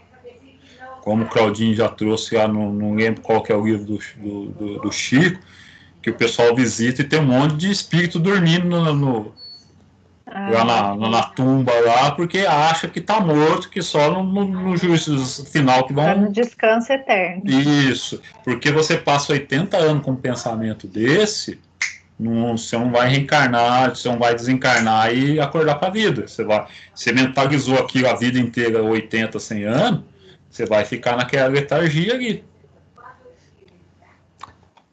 S1: como o Claudinho já trouxe lá, não lembro qual que é o livro do Chico, que o pessoal visita e tem um monte de espírito dormindo lá na tumba lá, porque acha que está morto, que só no juízo final que vão...
S2: Tá no descanso eterno.
S1: Isso, porque você passa 80 anos com um pensamento desse, você não vai reencarnar, você não vai desencarnar e acordar para a vida. Você mentalizou aquilo a vida inteira, 80, 100 anos, você vai ficar naquela letargia ali.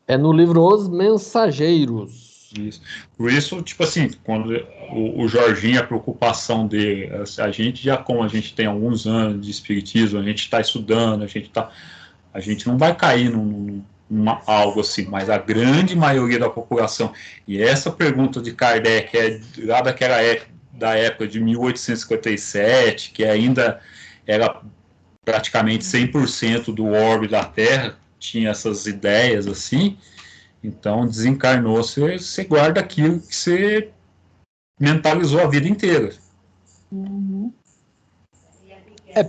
S3: É no livro Os Mensageiros.
S1: Isso. Por isso, tipo assim, quando o Jorginho, a preocupação dele, a gente já, como a gente tem alguns anos de espiritismo, a gente está estudando, a gente não vai cair algo assim, mas a grande maioria da população, e essa pergunta de Kardec é lá da época de 1857, que ainda era praticamente 100% do orbe da Terra, tinha essas ideias assim, então desencarnou, você guarda aquilo que você mentalizou a vida inteira.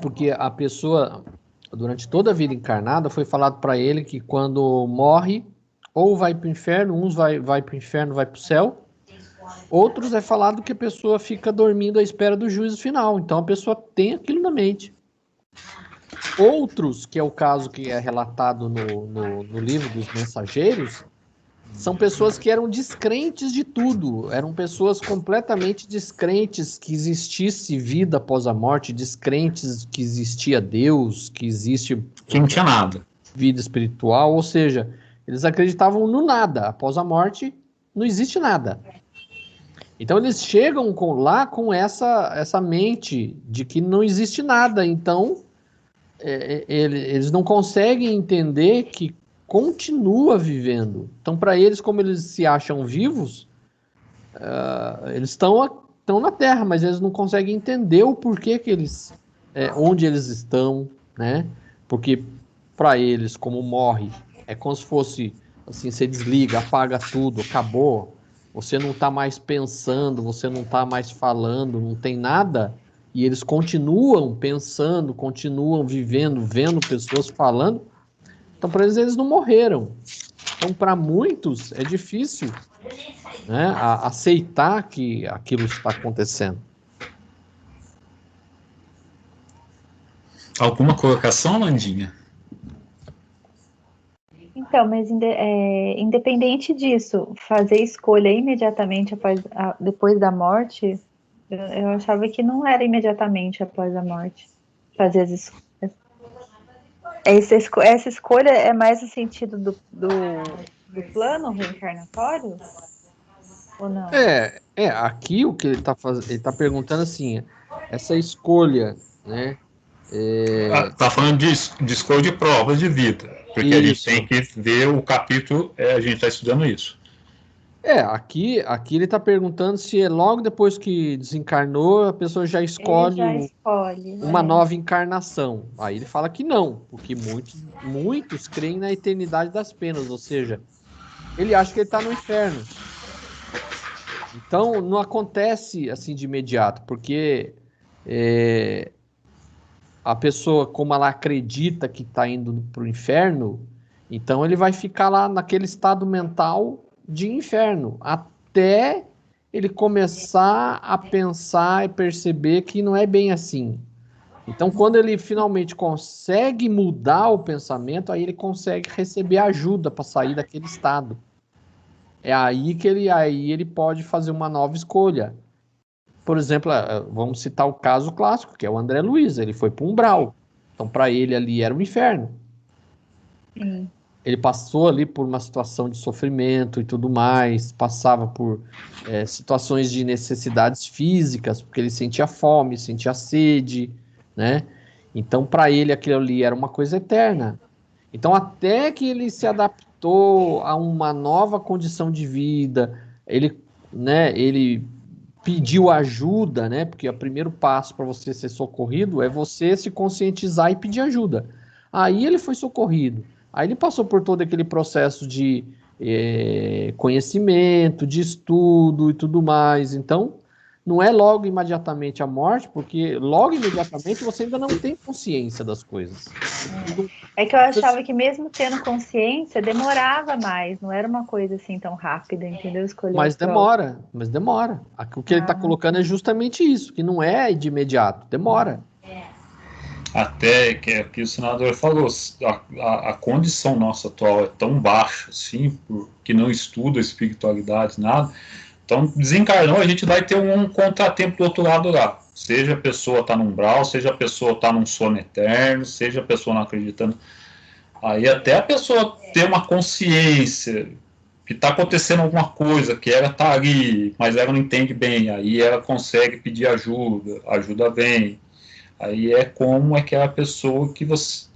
S3: Porque a pessoa, durante toda a vida encarnada, foi falado para ele que quando morre, ou vai para o inferno, uns vai para o inferno, vai para o céu, outros é falado que a pessoa fica dormindo à espera do juízo final, então a pessoa tem aquilo na mente. Outros, que é o caso que é relatado no livro dos Mensageiros, são pessoas que eram descrentes de tudo, eram pessoas completamente descrentes que existisse vida após a morte, descrentes que existia Deus, que existe
S1: Que não tinha nada.
S3: vida espiritual, ou seja, eles acreditavam no nada, após a morte não existe nada. Então eles chegam lá com essa mente de que não existe nada, então eles não conseguem entender que continua vivendo. Então, para eles, como eles se acham vivos, eles estão na Terra, mas eles não conseguem entender o porquê que eles, onde eles estão, né? Porque para eles, como morre, é como se fosse assim, você desliga, apaga tudo, acabou. Você não está mais pensando, você não está mais falando, não tem nada. E eles continuam pensando, continuam vivendo, vendo pessoas falando. Então, para eles não morreram. Então, para muitos, é difícil, né, aceitar que aquilo está acontecendo.
S1: Alguma colocação, Landinha?
S2: Então, mas independente disso, fazer escolha imediatamente depois da morte, eu achava que não era imediatamente após a morte. Fazer as escolhas. Essa escolha é mais no sentido do plano reencarnatório? Ou não?
S3: Aqui o que ele está fazendo, ele está perguntando assim, essa escolha, né?
S1: Tá falando de escolha de provas de vida, porque a gente tem que ver o capítulo, a gente está estudando isso.
S3: Aqui ele está perguntando se é logo depois que desencarnou, a pessoa já escolhe uma nova encarnação. Aí ele fala que não, porque muitos creem na eternidade das penas, ou seja, ele acha que ele está no inferno. Então, não acontece assim de imediato, porque a pessoa, como ela acredita que está indo para o inferno, então ele vai ficar lá naquele estado mental de inferno, até ele começar a pensar e perceber que não é bem assim. Então, quando ele finalmente consegue mudar o pensamento, aí ele consegue receber ajuda para sair daquele estado. É aí que ele pode fazer uma nova escolha. Por exemplo, vamos citar o caso clássico, que é o André Luiz. Ele foi para o umbral. Então, para ele ali era o inferno.
S2: Sim.
S3: Ele passou ali por uma situação de sofrimento e tudo mais, passava por situações de necessidades físicas, porque ele sentia fome, sentia sede, né? Então, para ele, aquilo ali era uma coisa eterna. Então, até que ele se adaptou a uma nova condição de vida, ele pediu ajuda, né? Porque o primeiro passo para você ser socorrido é você se conscientizar e pedir ajuda. Aí ele foi socorrido. Aí ele passou por todo aquele processo de conhecimento, de estudo e tudo mais. Então, não é logo imediatamente a morte, porque logo imediatamente você ainda não tem consciência das coisas.
S2: É que eu achava que mesmo tendo consciência, demorava mais, não era uma coisa assim tão rápida, entendeu? Escolher
S3: mas demora. O que ele está colocando é justamente isso, que não é de imediato, demora.
S1: Até que o senador falou, a condição nossa atual é tão baixa, assim, que não estuda espiritualidade, nada. Então, desencarnou, a gente vai ter um contratempo do outro lado lá. Seja a pessoa está num umbral, seja a pessoa está num sono eterno, seja a pessoa não acreditando. Aí até a pessoa ter uma consciência que está acontecendo alguma coisa, que ela está ali, mas ela não entende bem, aí ela consegue pedir ajuda, a ajuda vem. Aí é como aquela pessoa que você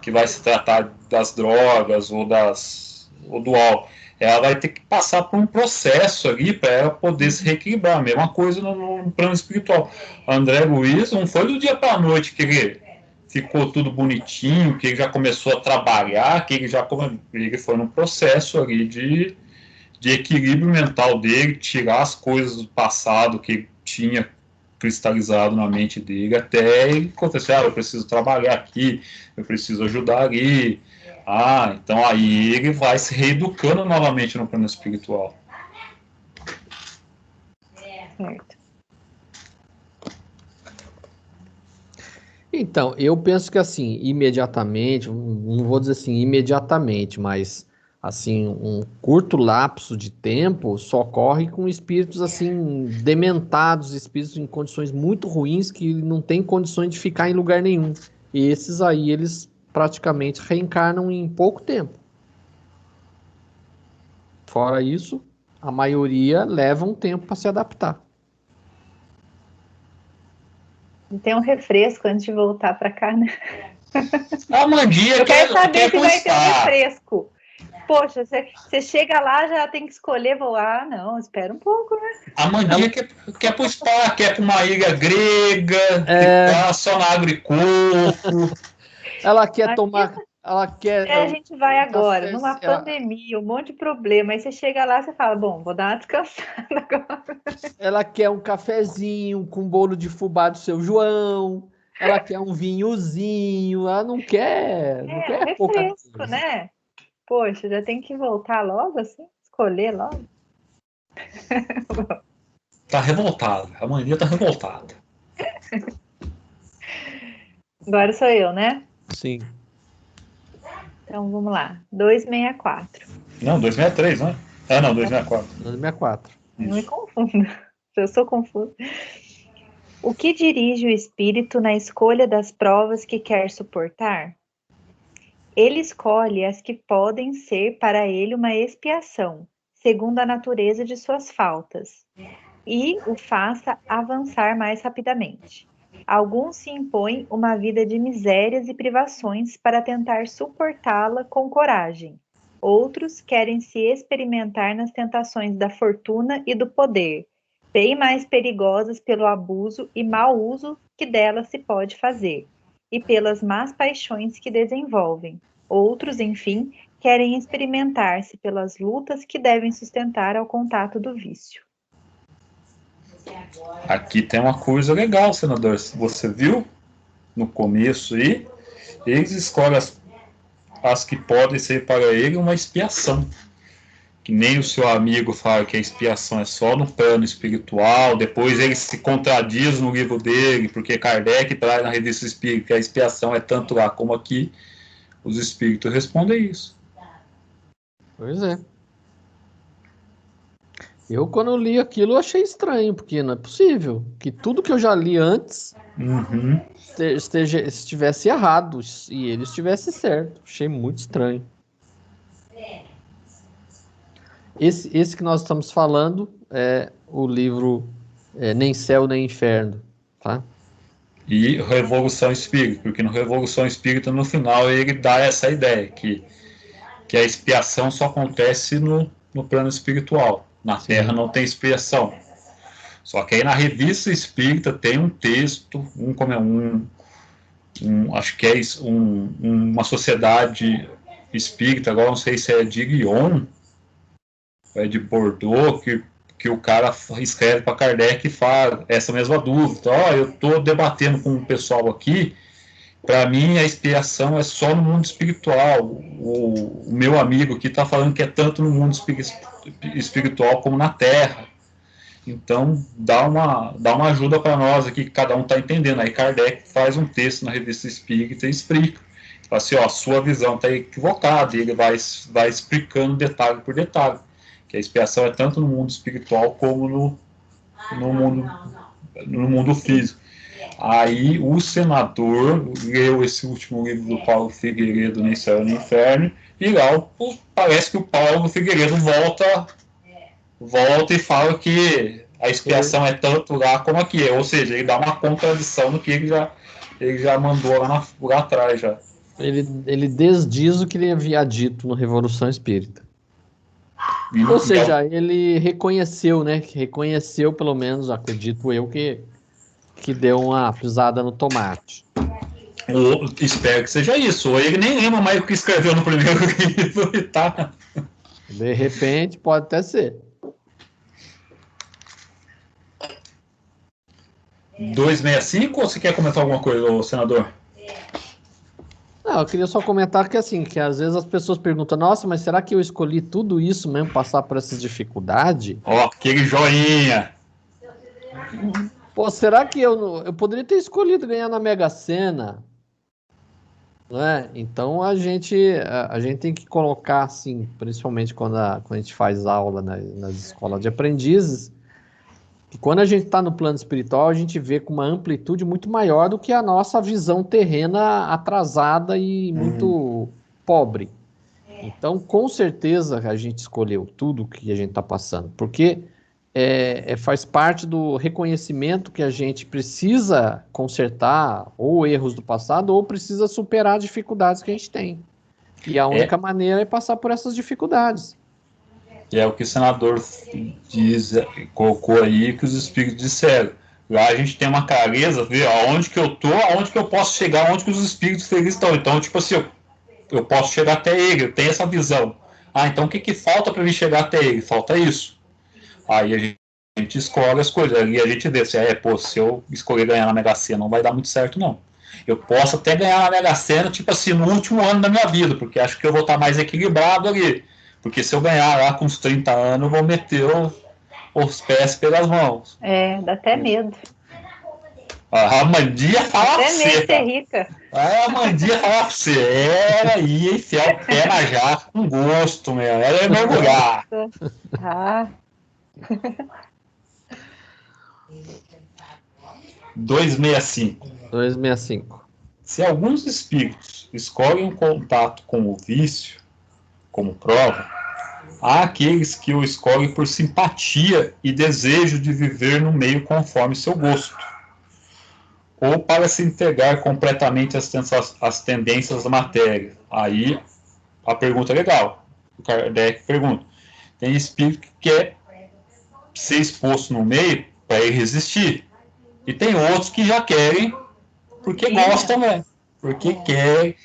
S1: que vai se tratar das drogas ou do álcool. Ela vai ter que passar por um processo ali para ela poder se reequilibrar. A mesma coisa no plano espiritual. André Luiz não foi do dia para a noite que ele ficou tudo bonitinho, que ele já começou a trabalhar, que ele foi num processo ali de equilíbrio mental dele, tirar as coisas do passado que ele tinha cristalizado na mente dele, até ele acontecer, eu preciso trabalhar aqui, eu preciso ajudar ali. Então aí ele vai se reeducando novamente no plano espiritual.
S2: Certo.
S3: Então, eu penso que assim, imediatamente, não vou dizer assim imediatamente, mas assim, um curto lapso de tempo só ocorre com espíritos assim dementados, espíritos em condições muito ruins que não têm condições de ficar em lugar nenhum. E esses aí, eles praticamente reencarnam em pouco tempo. Fora isso, a maioria leva um tempo para se adaptar.
S2: Tem um refresco antes de voltar para cá, né?
S1: A Mandinha
S2: Eu quero saber
S1: quer
S2: se vai ter um
S1: constar.
S2: refresco. Poxa, você chega lá, já tem que escolher voar. Não, espera um pouco, né?
S1: A Mandinha quer pro spa, quer pra uma ilha grega, ficar só na água e coco.
S3: Ela quer tomar... Ela quer...
S2: A gente vai agora,
S3: café,
S2: numa pandemia, um monte de problema. Aí você chega lá, você fala, bom, vou dar uma descansada agora.
S3: Ela quer um cafezinho com bolo de fubá do seu João. Ela quer um vinhozinho. Ela não quer... Não quer
S2: um
S3: pouca
S2: refresco,
S3: coisa.
S2: né? Poxa, já tem que voltar logo, assim? Escolher logo?
S1: Tá revoltada. A Mandinha tá revoltada.
S2: Agora sou eu, né?
S3: Sim.
S2: Então, vamos lá. 264.
S1: Não, 263, não é? Ah, não, 264.
S3: 264.
S2: Não me confunda. Eu sou confusa. O que dirige o espírito na escolha das provas que quer suportar? Ele escolhe as que podem ser para ele uma expiação, segundo a natureza de suas faltas, e o faça avançar mais rapidamente. Alguns se impõem uma vida de misérias e privações para tentar suportá-la com coragem. Outros querem se experimentar nas tentações da fortuna e do poder, bem mais perigosas pelo abuso e mau uso que delas se pode fazer, e pelas más paixões que desenvolvem. Outros, enfim, querem experimentar-se pelas lutas que devem sustentar ao contato do vício.
S1: Aqui tem uma coisa legal, senador. Você viu no começo aí? Eles escolhem as que podem ser para ele uma expiação. Que nem o seu amigo fala que a expiação é só no plano espiritual. Depois ele se contradiz no livro dele, porque Kardec traz na Revista Espírita que a expiação é tanto lá como aqui. Os espíritos respondem isso.
S3: Pois é. Eu, quando eu li aquilo, eu achei estranho, porque não é possível que tudo que eu já li antes estivesse errado e ele estivesse certo. Achei muito estranho. Esse que nós estamos falando é o livro Nem Céu Nem Inferno, tá?
S1: E Revolução Espírita, porque no Revolução Espírita, no final, ele dá essa ideia, que a expiação só acontece no plano espiritual. Na Terra não tem expiação. Só que aí na Revista Espírita tem um texto, acho que é uma sociedade espírita, agora não sei se é de Lyon, é de Bordeaux, que o cara escreve para Kardec e fala essa mesma dúvida. Eu estou debatendo com o pessoal aqui, para mim a expiação é só no mundo espiritual. O meu amigo aqui está falando que é tanto no mundo espiritual como na Terra. Então dá uma ajuda para nós aqui, que cada um está entendendo. Aí Kardec faz um texto na Revista Espírita e explica. Fala assim, a sua visão está equivocada, e ele vai explicando detalhe por detalhe. Que a expiação é tanto no mundo espiritual como no mundo físico. Aí o senador leu esse último livro do Paulo Figueiredo, Nem Céu Nem Inferno, e lá parece que o Paulo Figueiredo volta e fala que a expiação é tanto lá como aqui. Ou seja, ele dá uma contradição no que ele já mandou lá atrás. Já.
S3: Ele desdiz o que ele havia dito no Revolução Espírita. Ou seja, ele reconheceu, né? Reconheceu, pelo menos, acredito eu, que deu uma pisada no tomate.
S1: Eu espero que seja isso. Ou ele nem lembra mais o que escreveu no primeiro livro e tá.
S3: De repente, pode até ser.
S1: 265 ou você quer comentar alguma coisa, senador?
S3: Não, eu queria só comentar que assim, que às vezes as pessoas perguntam, nossa, mas será que eu escolhi tudo isso mesmo, passar por essas dificuldades?
S1: Aquele joinha.
S3: Pô, será que eu poderia ter escolhido ganhar na Mega Sena? Não é? Então a gente tem que colocar, assim, principalmente quando a gente faz aula nas escolas de aprendizes, que quando a gente está no plano espiritual, a gente vê com uma amplitude muito maior do que a nossa visão terrena atrasada e muito pobre. Então, com certeza, a gente escolheu tudo que a gente está passando, porque faz parte do reconhecimento que a gente precisa consertar ou erros do passado ou precisa superar dificuldades que a gente tem. E a única maneira é passar por essas dificuldades.
S1: E é o que o senador colocou aí, que os espíritos disseram. Lá a gente tem uma clareza, ver aonde que eu tô, aonde que eu posso chegar, aonde que os espíritos felizes estão. Então, tipo assim, eu posso chegar até ele, eu tenho essa visão. Então o que falta para mim chegar até ele? Falta isso. Aí a gente escolhe as coisas, ali a gente vê, se eu escolher ganhar na Mega Sena, não vai dar muito certo, não. Eu posso até ganhar na Mega Sena, tipo assim, no último ano da minha vida, porque acho que eu vou estar mais equilibrado ali. Porque se eu ganhar lá com uns 30 anos, eu vou meter os pés pelas mãos.
S2: Dá até medo.
S1: A Amandia fala pra você.
S2: Até medo ser rica.
S1: A Amandia fala pra você. Ela ia enfiar o pé na jaca com gosto, meu. Ela ia mergulhar.
S2: Ah.
S1: 265. Se alguns espíritos escolhem um contato com o vício como prova, há aqueles que o escolhem por simpatia e desejo de viver no meio conforme seu gosto, ou para se entregar completamente às tendências da matéria. Aí a pergunta é legal. O Kardec pergunta: tem espírito que quer ser exposto no meio para ele resistir, e tem outros que já querem porque gostam, né? Porque querem.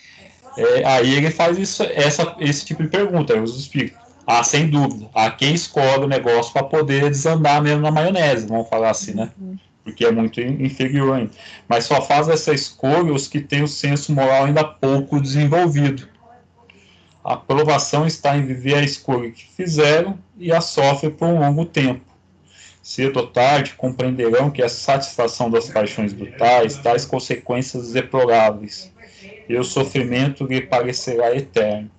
S1: Aí ele faz esse tipo de pergunta, os espíritos. Sem dúvida. Há quem escolhe o negócio para poder desandar mesmo na maionese, vamos falar assim, né? Porque é muito inferior ainda. Mas só faz essa escolha os que têm o senso moral ainda pouco desenvolvido. A aprovação está em viver a escolha que fizeram e a sofrem por um longo tempo. Cedo ou tarde compreenderão que a satisfação das paixões brutais, tais consequências deploráveis, e o sofrimento lhe parecerá eterno.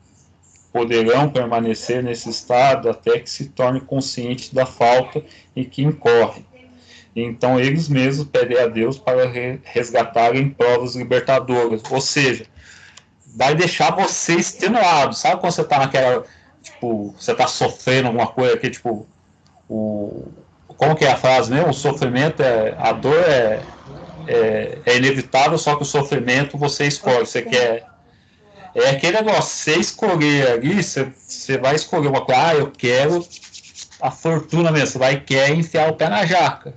S1: Poderão permanecer nesse estado até que se torne consciente da falta em que incorrem. Então eles mesmos pedem a Deus para resgatarem provas libertadoras. Ou seja, vai deixar você extenuado. Sabe quando você está naquela, tipo, você está sofrendo alguma coisa que, tipo, como que é a frase mesmo? O sofrimento a dor é inevitável, só que o sofrimento você escolhe, você quer. É aquele negócio, você escolher ali, você vai escolher uma coisa, eu quero a fortuna mesmo, você vai querer enfiar o pé na jaca.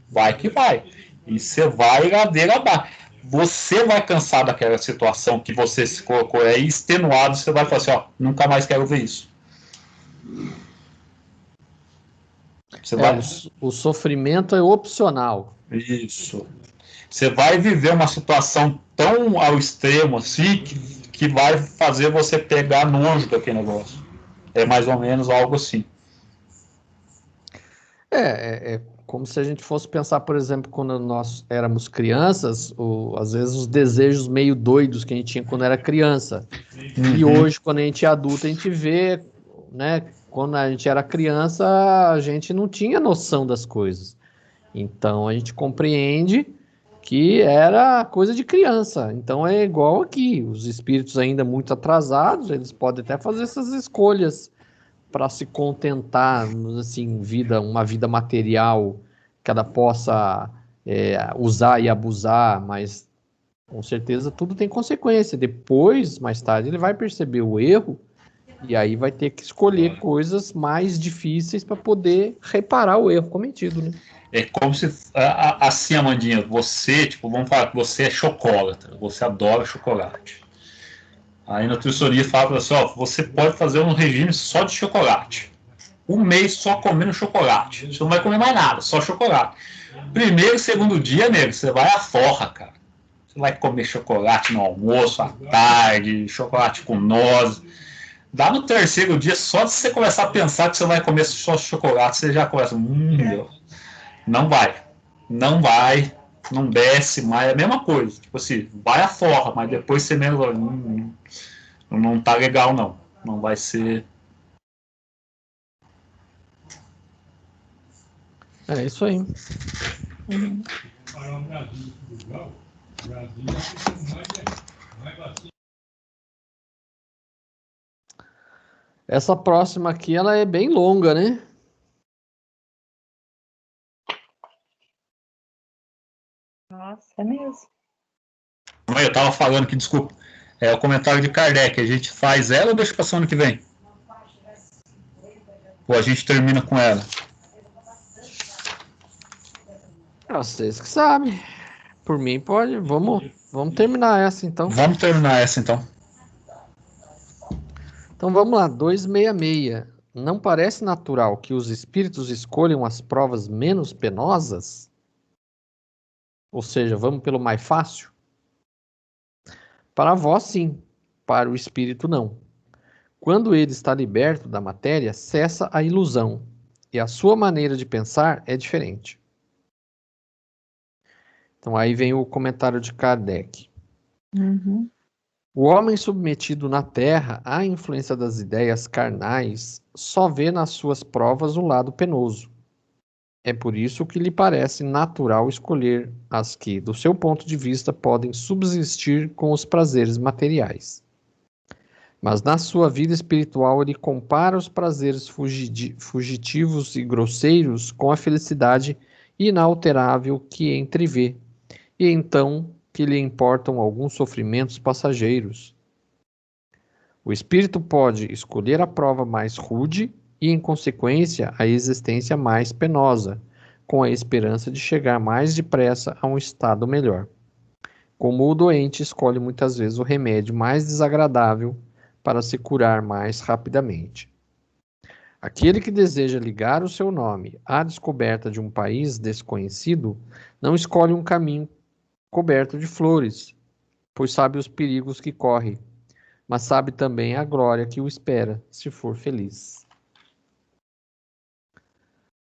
S1: Vai que vai. E você vai ladeira abaixo. Você vai cansar daquela situação que você se colocou aí, extenuado, você vai falar assim, nunca mais quero ver isso.
S3: O sofrimento é opcional.
S1: Isso. Você vai viver uma situação tão ao extremo assim que vai fazer você pegar nojo daquele negócio. É mais ou menos algo assim.
S3: É como se a gente fosse pensar, por exemplo, quando nós éramos crianças, às vezes os desejos meio doidos que a gente tinha quando era criança. Uhum. E hoje, quando a gente é adulto, a gente vê, né? Quando a gente era criança, a gente não tinha noção das coisas. Então, a gente compreende que era coisa de criança. Então, é igual aqui. Os espíritos ainda muito atrasados, eles podem até fazer essas escolhas para se contentar, assim, uma vida material que ela possa usar e abusar, mas, com certeza, tudo tem consequência. Depois, mais tarde, ele vai perceber o erro e aí vai ter que escolher coisas mais difíceis para poder reparar o erro cometido, né?
S1: É como se, assim, Amandinha, você, tipo, vamos falar que você é chocolate, você adora chocolate. Aí o nutricionista fala assim, você pode fazer um regime só de chocolate. Um mês só comendo chocolate. Você não vai comer mais nada, só chocolate. Primeiro e segundo dia, nego, você vai à forra, cara. Você vai comer chocolate no almoço, à tarde, chocolate com nozes. Dá no terceiro dia, só de você começar a pensar que você vai comer só chocolate, você já começa, meu, não vai. não vai, não desce mais, é a mesma coisa. Tipo assim, vai a forra, mas depois você mesmo não tá legal, não. Não vai ser.
S3: É isso aí. Essa próxima aqui, ela é bem longa, né?
S2: Nossa, é mesmo.
S1: Eu estava falando que, desculpa, é o comentário de Kardec. A gente faz ela ou deixa para ano que vem? Ou a gente termina com ela?
S3: Vocês que sabem. Por mim, pode. Vamos terminar essa, então.
S1: Vamos terminar essa, então.
S3: Então, vamos lá. 266. Não parece natural que os espíritos escolham as provas menos penosas? Ou seja, vamos pelo mais fácil? Para vós, sim. Para o espírito, não. Quando ele está liberto da matéria, cessa a ilusão, e a sua maneira de pensar é diferente. Então, aí vem o comentário de Kardec.
S2: Uhum.
S3: O homem submetido na terra à influência das ideias carnais só vê nas suas provas o lado penoso. É por isso que lhe parece natural escolher as que, do seu ponto de vista, podem subsistir com os prazeres materiais. Mas na sua vida espiritual ele compara os prazeres fugitivos e grosseiros com a felicidade inalterável que entrevê, e então que lhe importam alguns sofrimentos passageiros. O espírito pode escolher a prova mais rude e, em consequência, a existência mais penosa, com a esperança de chegar mais depressa a um estado melhor. Como o doente escolhe muitas vezes o remédio mais desagradável para se curar mais rapidamente. Aquele que deseja ligar o seu nome à descoberta de um país desconhecido não escolhe um caminho coberto de flores, pois sabe os perigos que corre, mas sabe também a glória que o espera, se for feliz.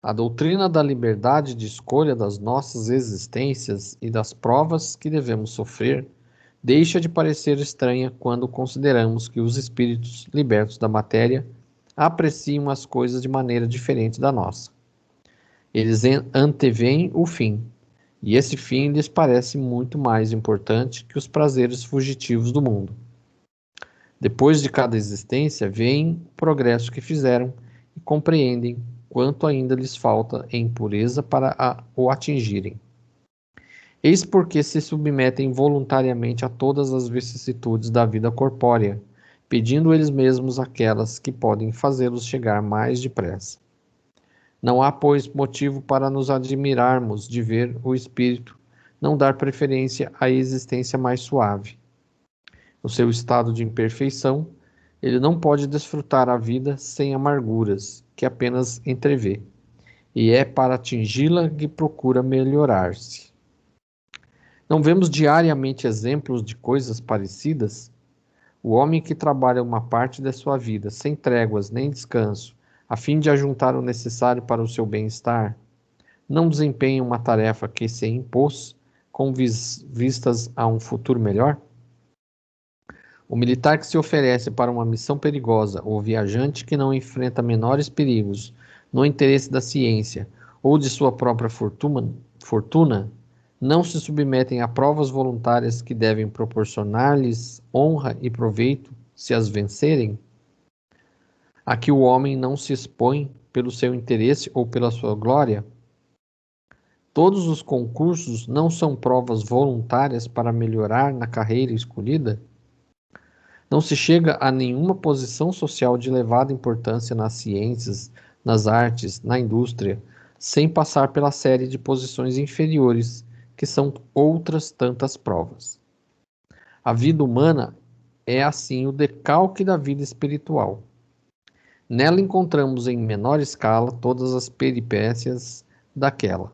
S3: A doutrina da liberdade de escolha das nossas existências e das provas que devemos sofrer deixa de parecer estranha quando consideramos que os espíritos libertos da matéria apreciam as coisas de maneira diferente da nossa. Eles anteveem o fim, e esse fim lhes parece muito mais importante que os prazeres fugitivos do mundo. Depois de cada existência, veem o progresso que fizeram e compreendem quanto ainda lhes falta em pureza para o atingirem. Eis porque se submetem voluntariamente a todas as vicissitudes da vida corpórea, pedindo eles mesmos aquelas que podem fazê-los chegar mais depressa. Não há, pois, motivo para nos admirarmos de ver o espírito não dar preferência à existência mais suave. No seu estado de imperfeição, ele não pode desfrutar a vida sem amarguras, que apenas entrevê, e é para atingi-la que procura melhorar-se. Não vemos diariamente exemplos de coisas parecidas? O homem que trabalha uma parte da sua vida sem tréguas nem descanso, a fim de ajuntar o necessário para o seu bem-estar, não desempenha uma tarefa que se impôs com vistas a um futuro melhor? O militar que se oferece para uma missão perigosa, ou viajante que não enfrenta menores perigos no interesse da ciência ou de sua própria fortuna, não se submetem a provas voluntárias que devem proporcionar-lhes honra e proveito se as vencerem? A que o homem não se expõe pelo seu interesse ou pela sua glória? Todos os concursos não são provas voluntárias para melhorar na carreira escolhida? Não se chega a nenhuma posição social de elevada importância nas ciências, nas artes, na indústria, sem passar pela série de posições inferiores, que são outras tantas provas. A vida humana é assim o decalque da vida espiritual. Nela encontramos em menor escala todas as peripécias daquela.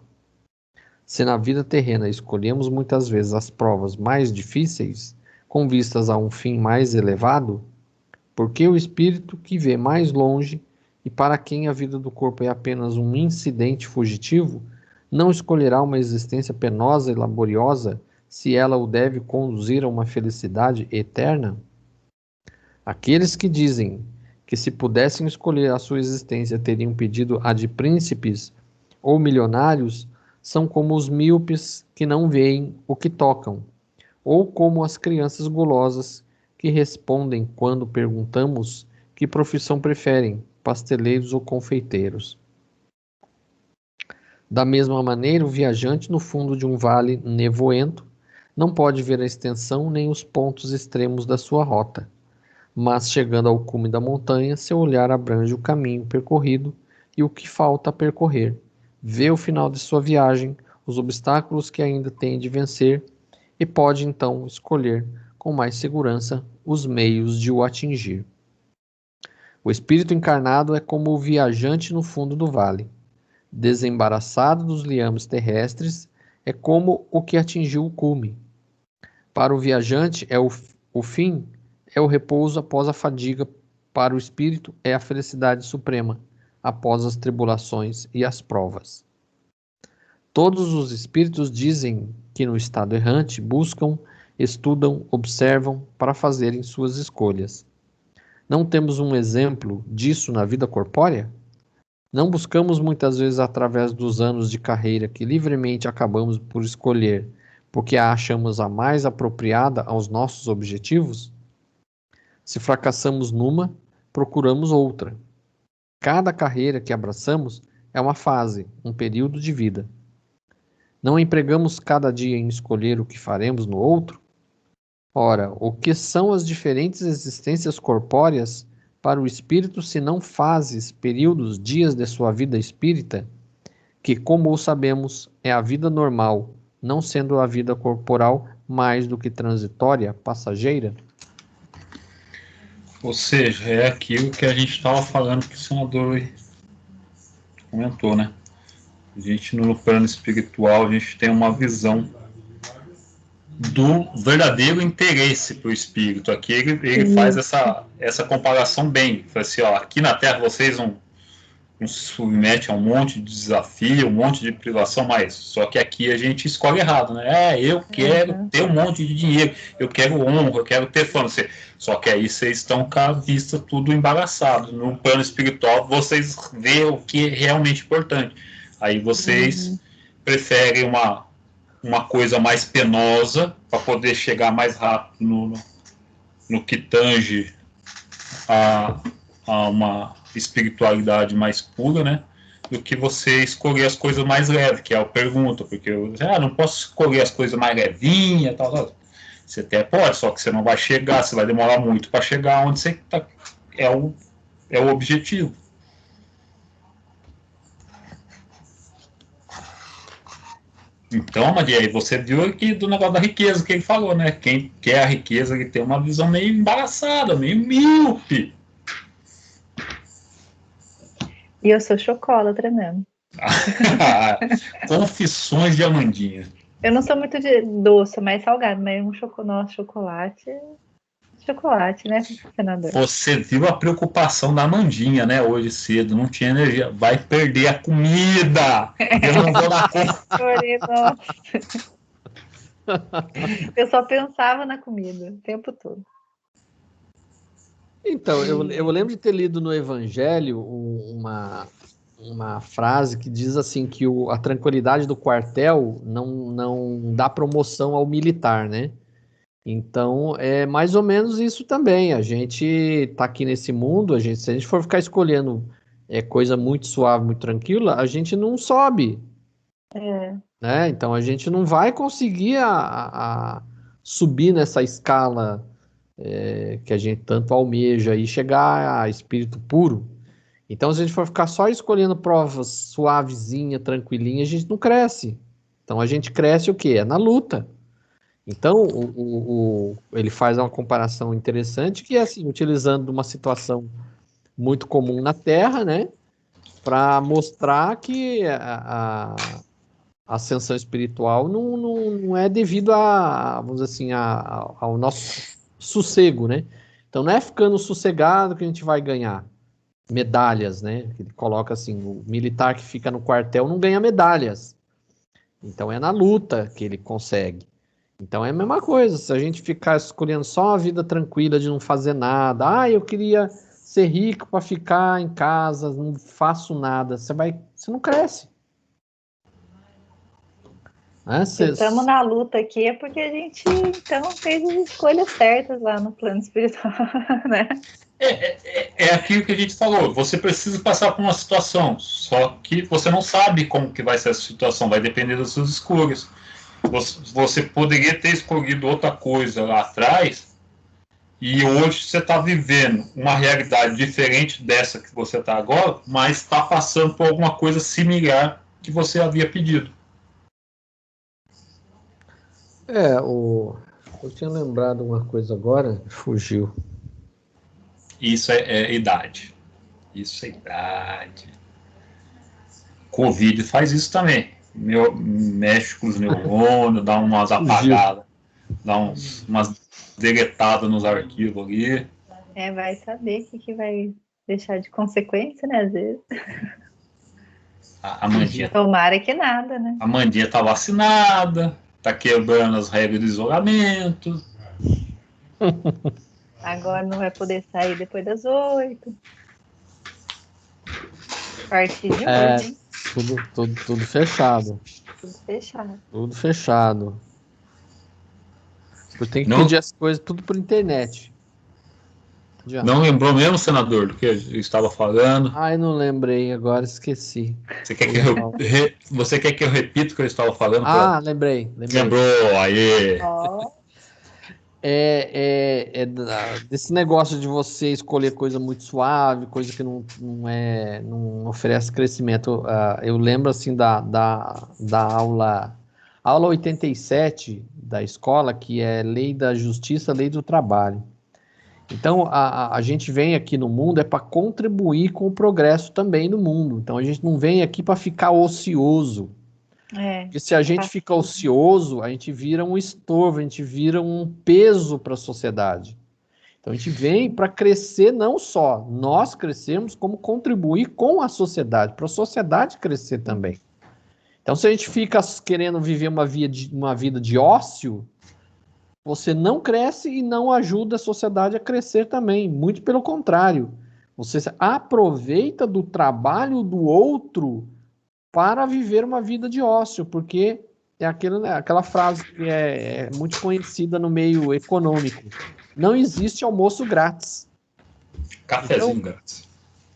S3: Se na vida terrena escolhemos muitas vezes as provas mais difíceis, com vistas a um fim mais elevado, porque o espírito que vê mais longe e para quem a vida do corpo é apenas um incidente fugitivo, não escolherá uma existência penosa e laboriosa se ela o deve conduzir a uma felicidade eterna? Aqueles que dizem que se pudessem escolher a sua existência teriam pedido a de príncipes ou milionários são como os míopes que não veem o que tocam, ou como as crianças gulosas que respondem quando perguntamos que profissão preferem, pasteleiros ou confeiteiros. Da mesma maneira, o viajante no fundo de um vale nevoento não pode ver a extensão nem os pontos extremos da sua rota, mas chegando ao cume da montanha, seu olhar abrange o caminho percorrido e o que falta a percorrer, vê o final de sua viagem, os obstáculos que ainda tem de vencer e pode então escolher com mais segurança os meios de o atingir. O espírito encarnado é como o viajante no fundo do vale. Desembaraçado dos liames terrestres, é como o que atingiu o cume. Para o viajante, o fim é o repouso após a fadiga. Para o espírito, é a felicidade suprema, após as tribulações e as provas. Todos os espíritos dizem que no estado errante buscam, estudam, observam para fazerem suas escolhas. Não temos um exemplo disso na vida corpórea? Não buscamos muitas vezes através dos anos de carreira que livremente acabamos por escolher, porque a achamos a mais apropriada aos nossos objetivos? Se fracassamos numa, procuramos outra. Cada carreira que abraçamos é uma fase, um período de vida. Não empregamos cada dia em escolher o que faremos no outro? Ora, o que são as diferentes existências corpóreas para o espírito se não fases, períodos, dias de sua vida espírita, que, como o sabemos, é a vida normal, não sendo a vida corporal mais do que transitória, passageira?
S1: Ou seja, é aquilo que a gente estava falando que o senador comentou, né? A gente, no plano espiritual, a gente tem uma visão do verdadeiro interesse para o espírito. Aqui ele faz essa comparação bem. Fala assim, ó, aqui na Terra vocês não se submetem a um monte de desafio, um monte de privação, mas só que aqui a gente escolhe errado, né? Eu quero ter um monte de dinheiro, eu quero honra, eu quero ter fama. Só que aí vocês estão com a vista tudo embaraçado. No plano espiritual, vocês veem o que é realmente importante. Aí vocês preferem uma coisa mais penosa para poder chegar mais rápido no que tange a uma espiritualidade mais pura, né? Do que você escolher as coisas mais leves, que é a pergunta, porque eu não posso escolher as coisas mais levinhas, tal. Você até pode, só que você não vai chegar, você vai demorar muito para chegar onde você tá, é o objetivo. Então, Maria, aí você viu aqui do negócio da riqueza que ele falou, né? Quem quer a riqueza, ele tem uma visão meio embaraçada, meio míope.
S2: E eu sou chocolatra mesmo.
S1: Confissões de Amandinha.
S2: Eu não sou muito de doce, mais salgado, mas chocolate, né, senador?
S1: Você viu a preocupação da Amandinha, né, hoje cedo, não tinha energia, vai perder a comida, eu não vou dar conta.
S2: Eu só pensava na comida o tempo todo.
S3: Então, eu lembro de ter lido no Evangelho uma frase que diz assim que a tranquilidade do quartel não dá promoção ao militar, né? Então, é mais ou menos isso também. A gente está aqui nesse mundo, se a gente for ficar escolhendo coisa muito suave, muito tranquila, a gente não sobe. Né? Então, a gente não vai conseguir a subir nessa escala que a gente tanto almeja e chegar a espírito puro. Então, se a gente for ficar só escolhendo provas suavezinha, tranquilinha, a gente não cresce. Então, a gente cresce o quê? É na luta. Então, ele faz uma comparação interessante que é assim, utilizando uma situação muito comum na Terra, né? Para mostrar que a ascensão espiritual não é devido vamos dizer assim, ao nosso sossego, né? Então, não é ficando sossegado que a gente vai ganhar medalhas, né? Ele coloca assim, o militar que fica no quartel não ganha medalhas. Então é na luta que ele consegue. Então é a mesma coisa, se a gente ficar escolhendo só uma vida tranquila de não fazer nada, eu queria ser rico para ficar em casa, não faço nada, você não cresce.
S2: Se estamos na luta aqui é porque a gente, então, fez as escolhas certas lá no plano espiritual, né?
S1: É aquilo que a gente falou, você precisa passar por uma situação, só que você não sabe como que vai ser essa situação, vai depender das suas escolhas. Você poderia ter escolhido outra coisa lá atrás, e hoje você está vivendo uma realidade diferente dessa que você está agora, mas está passando por alguma coisa similar que você havia pedido.
S3: Eu tinha lembrado uma coisa agora, fugiu.
S1: Isso é idade. Isso é idade. Covid faz isso também. Mexe com os neurônios, dá umas apagadas, dá umas deletadas nos arquivos ali.
S2: Vai saber o que vai deixar de consequência, né, às vezes.
S1: A Mandinha.
S2: Tomara que nada, né?
S1: A Mandinha tá vacinada, tá quebrando as regras do isolamento.
S2: Agora não vai poder sair depois das 8. A partir de hoje, hein?
S3: Tudo fechado.
S2: Tudo fechado.
S3: Tudo fechado. Eu tenho que pedir as coisas tudo por internet.
S1: Não lembrou mesmo, senador, do que eu estava falando?
S3: Eu não lembrei, agora esqueci.
S1: Você quer que eu repita o que eu estava falando?
S3: Lembrei.
S1: Lembrou, aí.
S3: Desse negócio de você escolher coisa muito suave, coisa que não oferece crescimento. Eu lembro assim da aula 87 da escola, que é Lei da Justiça, Lei do Trabalho. Então, a gente vem aqui no mundo para contribuir com o progresso também no mundo. Então, a gente não vem aqui para ficar ocioso. Porque se a gente fica ocioso, a gente vira um estorvo, a gente vira um peso para a sociedade. Então, a gente vem para crescer não só nós crescermos, como contribuir com a sociedade, para a sociedade crescer também. Então, se a gente fica querendo viver uma vida de ócio, você não cresce e não ajuda a sociedade a crescer também. Muito pelo contrário. Você aproveita do trabalho do outro para viver uma vida de ócio, porque é aquela frase que é muito conhecida no meio econômico. Não existe almoço grátis.
S1: Cafezinho grátis.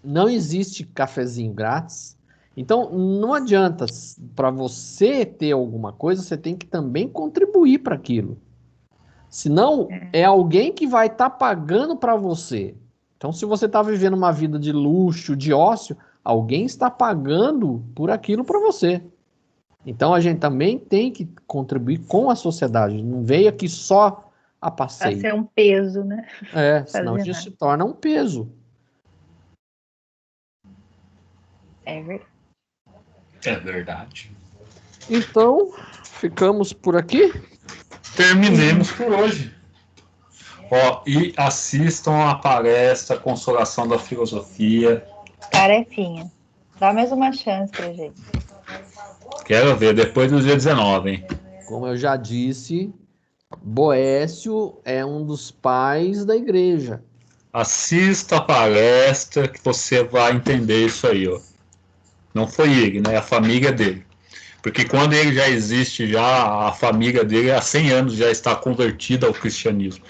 S3: Não existe cafezinho grátis. Então, não adianta. Para você ter alguma coisa, você tem que também contribuir para aquilo. Senão, é alguém que vai estar pagando para você. Então, se você está vivendo uma vida de luxo, de ócio, alguém está pagando por aquilo para você. Então, a gente também tem que contribuir com a sociedade. Não veio aqui só a passeio.
S2: Para ser um peso, né?
S3: Senão a gente se torna um peso.
S2: É verdade.
S1: É verdade.
S3: Então, ficamos por aqui?
S1: Terminemos por hoje. E assistam a palestra Consolação da Filosofia.
S2: Tarefinha. Dá mais uma chance pra gente.
S1: Quero ver, depois do dia 19, hein?
S3: Como eu já disse, Boécio é um dos pais da igreja.
S1: Assista a palestra que você vai entender isso aí, ó. Não foi ele, né? É a família dele. Porque quando ele já existe, a família dele há 100 anos já está convertida ao cristianismo.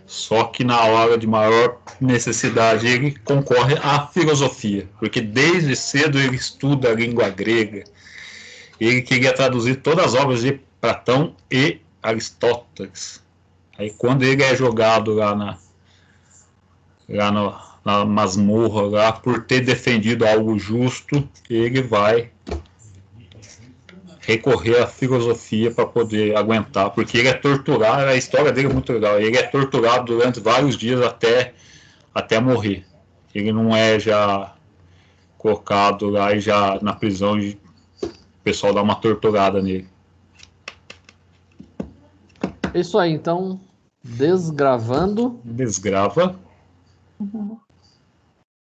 S1: Só que na hora de maior necessidade ele concorre à filosofia, porque desde cedo ele estuda a língua grega. Ele queria traduzir todas as obras de Platão e Aristóteles. Aí quando ele é jogado lá na masmorra, lá, por ter defendido algo justo, ele vai recorrer à filosofia para poder aguentar, porque ele é torturado, a história dele é muito legal, ele é torturado durante vários dias até morrer. Ele não é já colocado lá e já na prisão e o pessoal dá uma torturada nele.
S3: É isso aí, então, desgravando.
S1: Desgrava.
S2: Uhum.